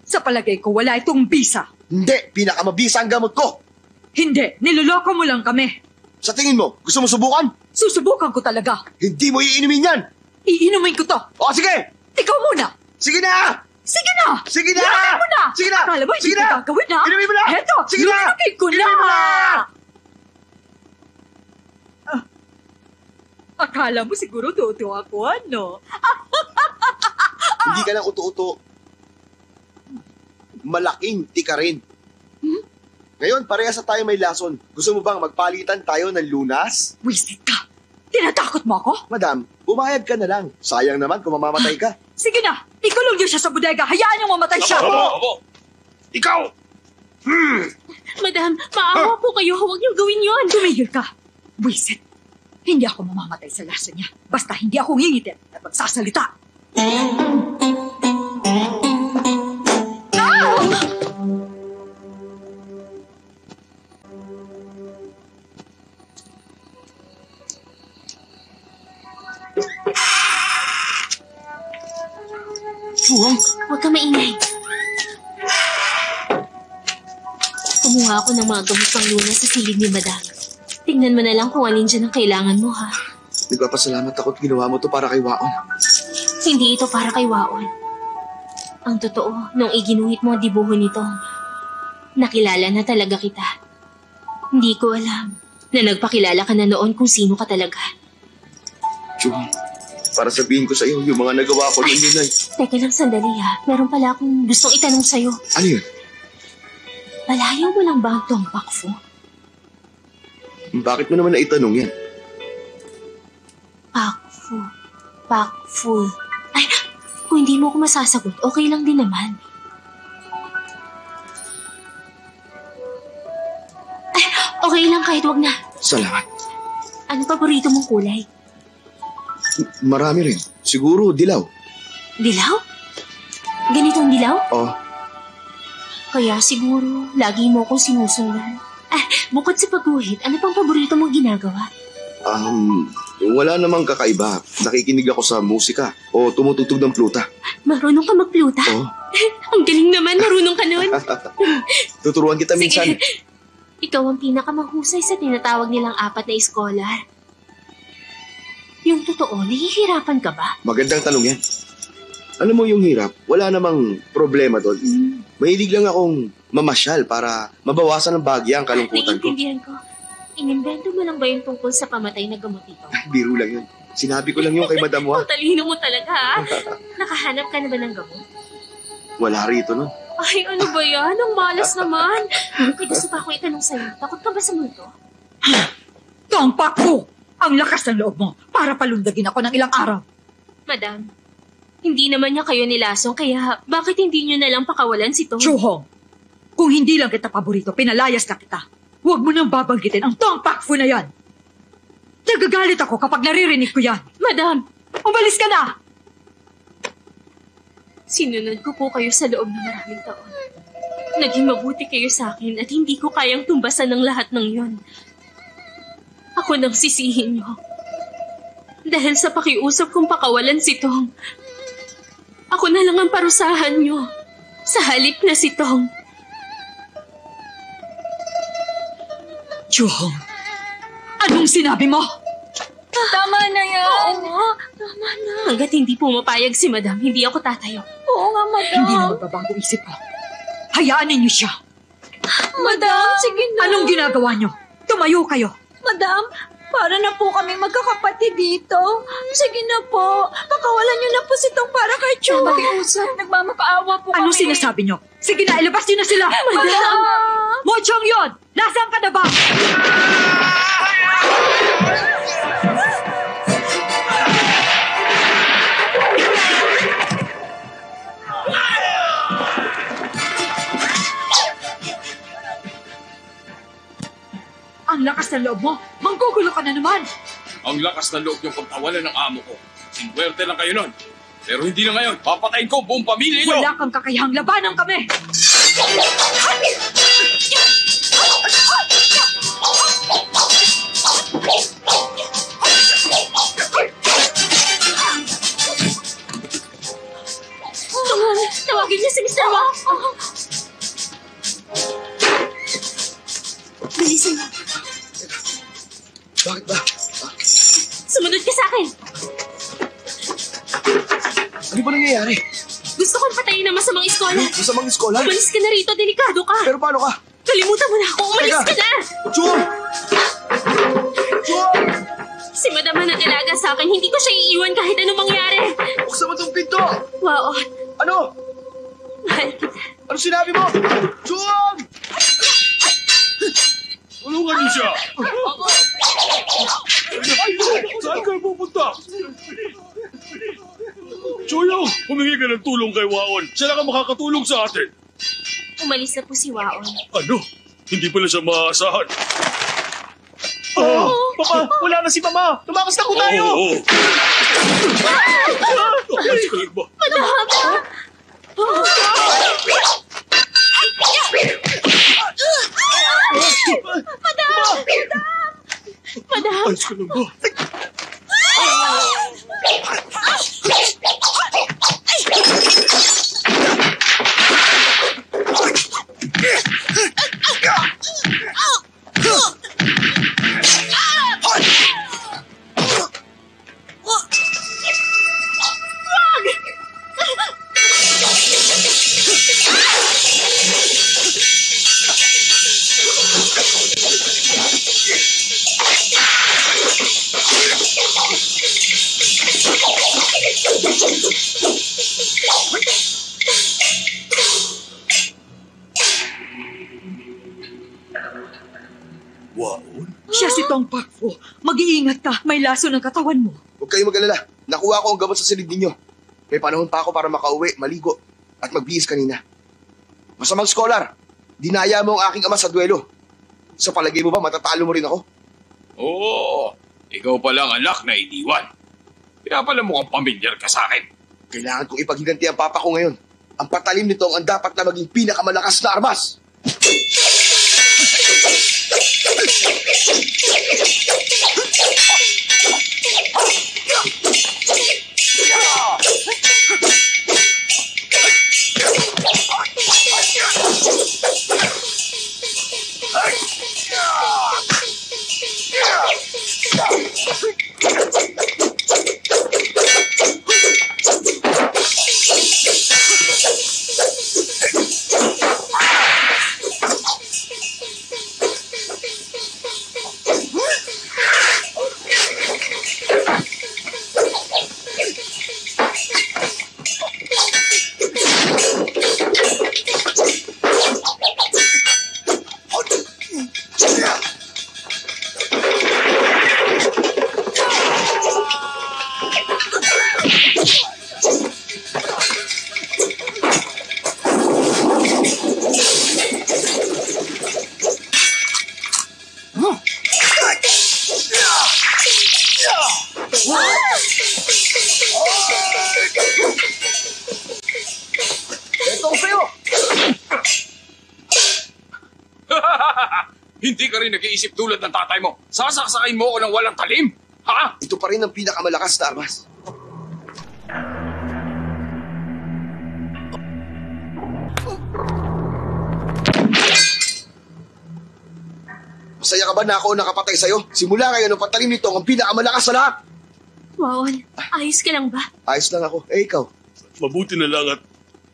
Sa palagay ko, wala itong bisa. Hindi, pinakamabisa ang gamot ko. Hindi, niloloko mo lang kami. Sa tingin mo, gusto mo subukan? Susubukan ko talaga. Hindi mo iinumin yan. Iinumin ko to. O sige! Ikaw muna. Sige na! Sige na! Sige na! Inumin mo na! Sige na! Akala mo Sige hindi na! ko gagawin na? Inumin mo na! Heto, Sige na! lulukin ko na! Inumin mo na! Akala mo siguro tuto ako, ano? Hindi ka lang uto-uto. Malaking tika rin. Ngayon, parehas na tayo may lason. Gusto mo bang magpalitan tayo ng lunas? Wisit ka! Tinatakot mo ako? Madam, pumayag ka na lang. Sayang naman kung mamamatay ka. Sige na! Ikulong niyo siya sa bodega. Hayaan niyong mamatay siya! Abo! Ikaw! Madam, maawa po kayo. Huwag niyong gawin yon. Tumigil ka! Wisit! Hindi ako mamamatay sa lasa niya. Basta hindi ako ngingitin at magsasalita. Huwag ka maingay. Kumuha ako ng mga gamot pang lunas sa silid ni Madam. Tingnan mo na lang kung alin dyan ang kailangan mo, ha? Nagpapasalamat ako at ginawa mo to para kay Waon. Hindi ito para kay Waon. Ang totoo, nung iginuhit mo ang dibuho nito, nakilala na talaga kita. Hindi ko alam na nagpakilala ka na noon kung sino ka talaga. Jung, para sabihin ko sa iyo, yung mga nagawa ko yun ay... Teka lang sandali, ha? Meron pala akong gustong itanong sa'yo. Ano yun? Palayaw mo lang ba ang Tongpak Fu? Bakit mo naman naitanong yan? Pak Fu. Ay, kung hindi mo ako masasagot, okay lang din naman. Ay, okay lang kahit wag na. Salamat. Ano paborito mong kulay? Marami rin. Siguro dilaw. Dilaw? Ganitong dilaw? Oh. Kaya siguro, lagi mo akong sinusundan. Bukod sa pagguhit, ano pang paborito mong ginagawa? Wala namang kakaiba. Nakikinig ako sa musika o tumutugtog ng pluta. Marunong ka magpluta? Oo. Ang galing naman, marunong ka nun. Tuturuan kita minsan. Sige. Ikaw ang pinakamahusay sa tinatawag nilang 4 na scholar. Yung totoo, nahihirapan ka ba? Magandang tanong yan. Alam mo yung hirap, wala namang problema doon. Mahilig lang akong mamasyal para mabawasan ng bagya ang kalungkutan ko. Naiintindihan ko. Inimbento mo lang ba yung tungkol sa pamatay na gamot ito? Biro lang yun. Sinabi ko lang yun kay Madam Wa. Ang talino mo talaga, ha? Nakahanap ka na ba ng gamot? Wala rito nun. Ay, ano ba yan? Ang malas naman. May gusto pa akong itanong sa'yo. Takot ka ba sa multo? Tongpak Fu! Ang lakas ng loob mo para palundagin ako ng ilang araw. Madam, hindi naman niya kayo nilasong, kaya bakit hindi niyo na lang pakawalan si Tong? Chuhong, kung hindi lang kita paborito, pinalayas na kita. Huwag mo nang babanggitin ang Tongpak Fu na yan. Nagagalit ako kapag naririnig ko yan. Madam! Umalis ka na! Sinunod ko po kayo sa loob ng maraming taon. Naging mabuti kayo sa akin at hindi ko kayang tumbasan ng lahat ng yon. Ako nang sisihin niyo. Dahil sa pakiusap kong pakawalan si Tong, ako na lang ang parusahan niyo sa halip na si Tong. Chuhong, anong sinabi mo? Tama na yan. Oo, tama na. Hanggat hindi pumapayag si Madam, hindi ako tatayo. Oo nga, Madam. Hindi na magbabago isip ko. Hayaan ninyo siya. Madam, sige na. Anong ginagawa niyo? Tumayo kayo. Madam, para na po kami magkakapatid dito. Sige na po. Pakawalan niyo na po si Tong para kay Chu. Nagmamakaawa po kami. Anong sinasabi niyo? Sige na, ilabas niyo na sila. Madam! Mo Chong Yon! Nasaan ka na ba? ng loob mo. Manggugulo ka na naman. Ang lakas ng loob niyong pagtawalan ng amo ko. Sinwerte lang kayo nun. Pero hindi na ngayon. Papatayin ko buong pamilya niyo. Wala kang kakayahang labanan kami. Tawagin niyo si Mr. Wang. Bilisan mo. Bakit ba? Sumunod ka sa akin. Ano ba nangyayari? Gusto kong patayin ang masamang iskola. Masamang iskola? Umalis ka na rito, delikado ka. Pero paano ka? Kalimutan mo na ako, umalis ka na. Chum! Chum! Si Madam ang nag-alaga sa akin, hindi ko siya iiwan kahit anong mangyari. Buksan mo itong pinto! Wow. Ano? Mahal kita. Ano sinabi mo? Chum! Tulungan niyo siya! Saan kayo pupunta? Choyong, humingi ka ng tulong kay Waon. Siya lang ang makakatulong sa atin. Umalis na po si Waon. Ano? Hindi pala siya maaasahan. Papa, wala na si Mama. Tumakas na po tayo. Alis ka lang ba? Madam! Madam! Alis ka lang ba? Siya si Tong Pakfu. Mag-iingat ka. May laso ng katawan mo. Huwag kayong mag-alala. Nakuha ko ang gamot sa silid ninyo. May panahon pa ako para makauwi, maligo, at magbihis kanina. Masamang scholar, dinaya mo ang aking ama sa duelo. Sa palagay mo ba, matatalo mo rin ako? Oo, ikaw palang anak na iniwan. Kaya pala mukhang pamilyar ka sa akin. Kailangan kong ipaghiganti ang papa ko ngayon. Ang patalim nito ang dapat na maging pinakamalakas na armas. Hindi ka rin nag-iisip tulad ng tatay mo. Sasaksakin mo ako ng walang talim? Ha? Ito pa rin ang pinakamalakas na armas. Masaya ka ba na ako nakapatay sa'yo? Simula ngayon, ang patalim nito ang pinakamalakas sa lahat. Waon, ayos ka lang ba? Ayos lang ako. Eh, ikaw? Mabuti na lang at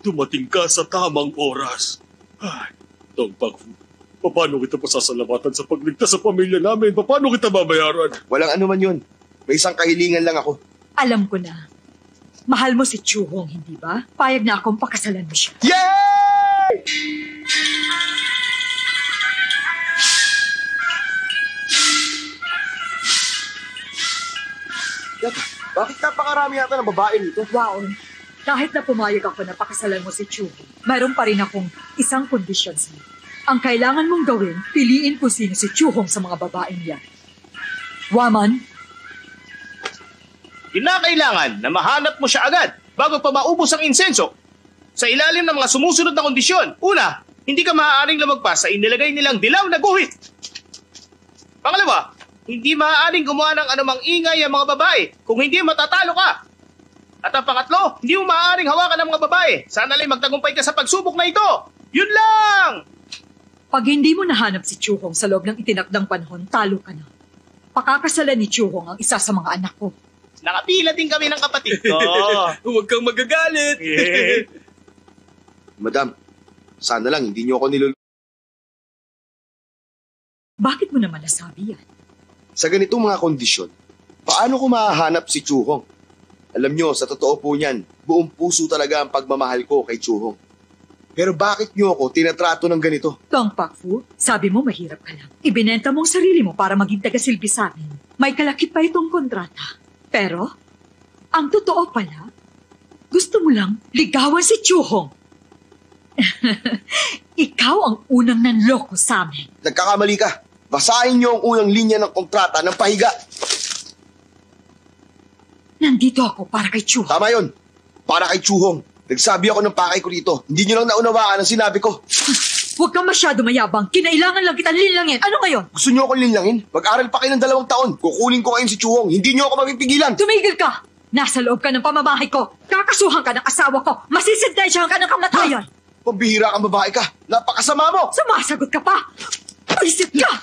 dumating ka sa tamang oras. Ay, Tong Pakfu, paano kita pasasalamatan sa pagligtas sa pamilya namin? Paano kita babayaran? Walang anuman yun. May isang kahilingan lang ako. Alam ko na. Mahal mo si Chuhong, hindi ba? Payag na akong pakasalan mo siya. Yay! Yata, bakit napakarami yata ng babae dito? Wow. Kahit na pumayag ako na pakasalan mo si Chuhong, mayroon pa rin akong isang kondisyon sa'yo. Ang kailangan mong gawin, piliin kung sino si Chuhong sa mga babaeng yan. Waman, Kinakailangan na mahanap mo siya agad bago pa maubos ang insenso. Sa ilalim ng mga sumusunod na kondisyon. Una, hindi ka maaaring lumagpas sa inilagay nilang dilaw na guhit. Pangalawa, hindi maaaring gumawa ng anumang ingay ang mga babae kung hindi matatalo ka. At ang pangatlo, hindi mo maaaring hawakan ng mga babae. Sana lang magtagumpay ka sa pagsubok na ito. Yun lang! pag hindi mo nahanap si Chuhong sa loob ng itinakdang panahon, talo ka na. Pakakasalan ni Chuhong ang isa sa mga anak ko. Nakapila din kami ng kapatid ko. Huwag kang magagalit. Madam, sana lang hindi niyo ako Bakit mo naman nasabi yan? Sa ganitong mga kondisyon, paano ko mahahanap si Chuhong? Alam niyo, sa totoo po niyan, buong puso talaga ang pagmamahal ko kay Chuhong. Pero bakit niyo ako tinatrato ng ganito? Tong Pakfu, sabi mo mahirap ka lang. Ibinenta mo ang sarili mo para maging taga-silbi sa amin. May kalakip pa itong kontrata. Pero, ang totoo pala, gusto mo lang ligawan si Chuhong. Ikaw ang unang nanloko sa amin. Nagkakamali ka. Basahin niyo ang unang linya ng kontrata ng pahiga. Nandito ako para kay Chuhong. Tama yun. Para kay Chuhong. Nagsabi ako ng pakay ko dito. Hindi niyo lang naunawaan ang sinabi ko. Huwag kang masyado mayabang. Kinailangan lang kita linlangin. Ano ngayon? Gusto niyo akong linlangin? Mag-aral pa kayo ng 2 taon. Kukunin ko ngayon si Chuhong. Hindi niyo ako mapipigilan. Tumigil ka! Nasa loob ka ng pamamahay ko. Kakasuhan ka ng asawa ko. Masisintensyahan ka ng kamatayan. Pambihira kang babae ka. Napakasama mo. Sumasagot ka pa. Isip ka!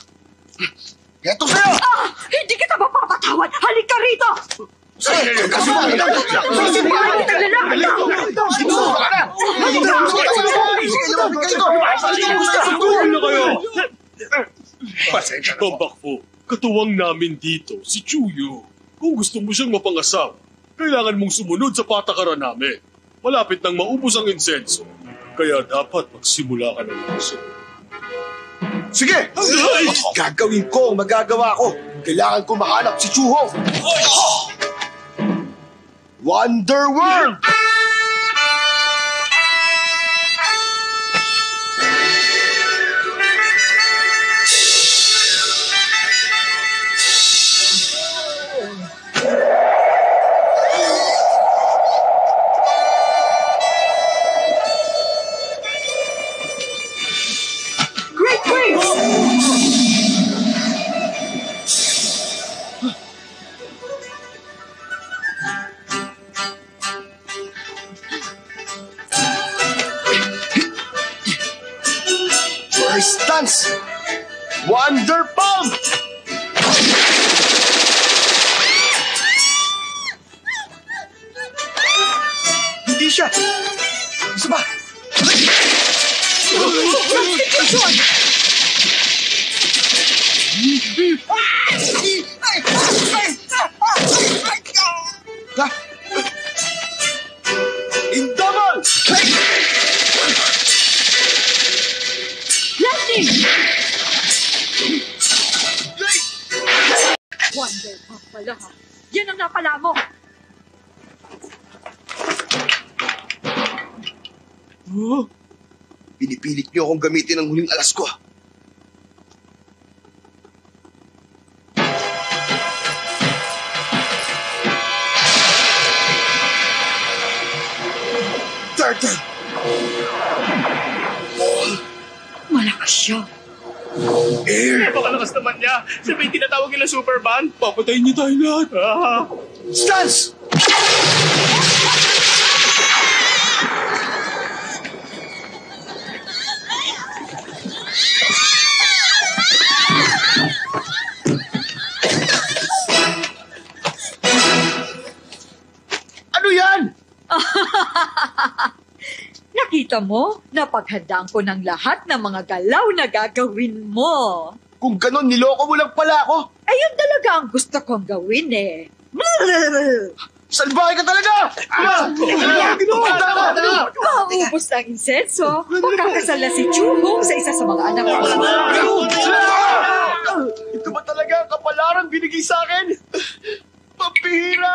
Eto sa'yo! Hindi kita mapapatawad! Halik ka rito! Pambakfo, katuwang namin dito, si Chuyo. Kung gusto mo siyang mapangasawa, kailangan mong sumunod sa patakaran namin. Malapit nang maubos ang insenso, kaya dapat magsimula ka ng aso. Sige! Gagawin ko ang magagawa ko. Kailangan ko mahanap si Chuhong. Wonderworld! Great Prince! First dance! Wonder Palm! Hindi siya! Isa ba? Ha? Indamal! Lightning! Wonder pa pala ha. Yan ang napala mo. Oh, pinipilit niyo akong gamitin ang huling alas ko. Turtle! Malakas siya. Napakalakas naman niya. Siya ba yung tinatawag nila Superman? Papatayin niyo tayo lahat. Stance! Ano yan? Nakita mo? Napaghandaan ko ng lahat ng mga galaw na gagawin mo. Kung ganon, niloko mo lang pala ako. Ayun talaga ang gusto kong gawin eh. Salbahe ka talaga! Maubos ang insenso. Magkakasal na si Chuhong sa isa sa mga anak ko. Ito ba talaga ang kapalarang binigay sa akin? Pambihira!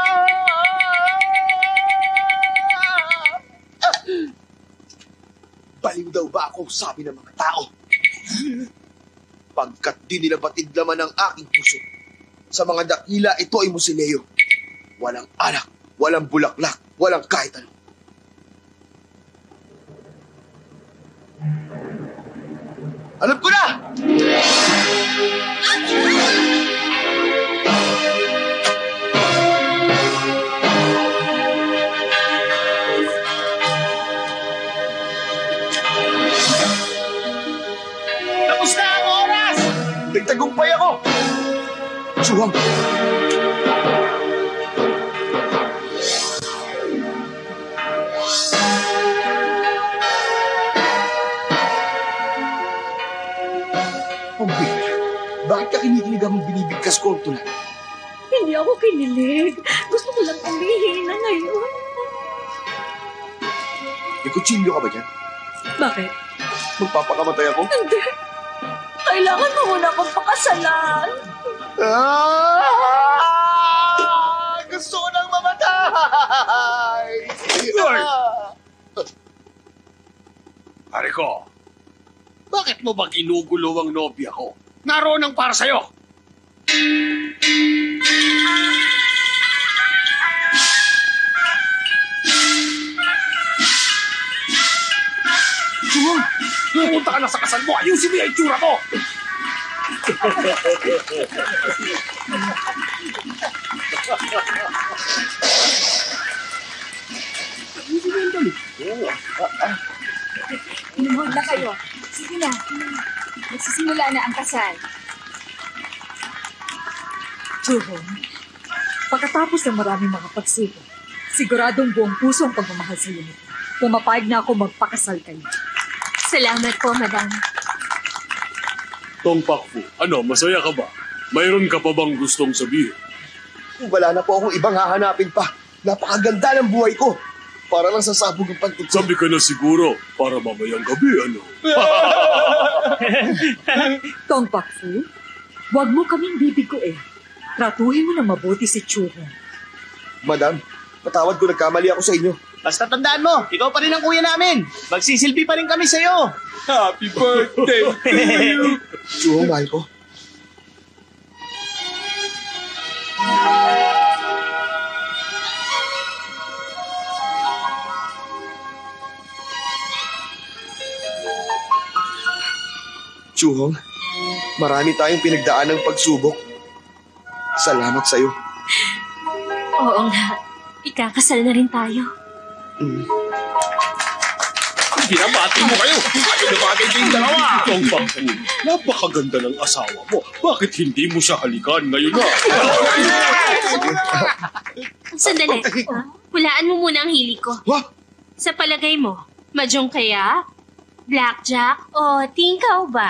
Baliw daw ba ako, sabi ng mga tao? Pagkat di nila batid laman ang aking puso. Sa mga dakila, ito ay Musileo. Walang anak, walang bulaklak, walang kahit ano. Alam ko na! Tapos na ang oras! Nagtagumpay ako! Suwang! Bakit ka kinikilig ang binibigkas ko, Tulad? Hindi ako kinilig. Gusto ko lang umihi na ngayon. May kutsilyo ka ba dyan? Bakit? Magpapakamatay ako? Hindi. Kailangan mo muna akong pakasalan. Gusto ko nang mamatay! Pare ko, bakit mo ba ginugulo ang nobya ko? Naroon ang para sa'yo. Pumunta ka na sa kasal mo. Ayusin mo yung itsura mo. Lumuhod na kayo. Sige na. Nagsisimula na ang kasal. Chuhong, pagkatapos ng maraming mga pagsiko, siguradong buong puso ang pagmamahal sa iyo nito. Pumapayag na ako magpakasal kayo. Salamat po, Madam. Tong Pakfu, ano, masaya ka ba? Mayroon ka pa bang gustong sabihin? Wala na po akong ibang hahanapin pa. Napakaganda ng buhay ko. Para lang sasabog ang pantutso. Sabi ka na siguro, para mamayang gabi, ano? Tong Pakfu, huwag mo kaming bibiguin. Tratuhin mo na mabuti si Chuhong. Madam, patawad ko, nagkamali ako sa inyo. Basta tandaan mo, ikaw pa rin ang kuya namin. Magsisilbi pa rin kami sa'yo. Happy birthday to you! Chuhong, mahal ko. Chuhong, marami tayong pinagdaan ng pagsubok. Salamat sa'yo. Oo nga. Ikakasal na rin tayo. Binabati mo kayo! Ayaw na bagay kayong dalawa! Tong Pakfu, napakaganda ng asawa mo. Bakit hindi mo siya halikan ngayon na? Sandali. Hulaan mo muna ang hili ko. Sa palagay mo, mahjong kaya? Blackjack o tingkaw ba?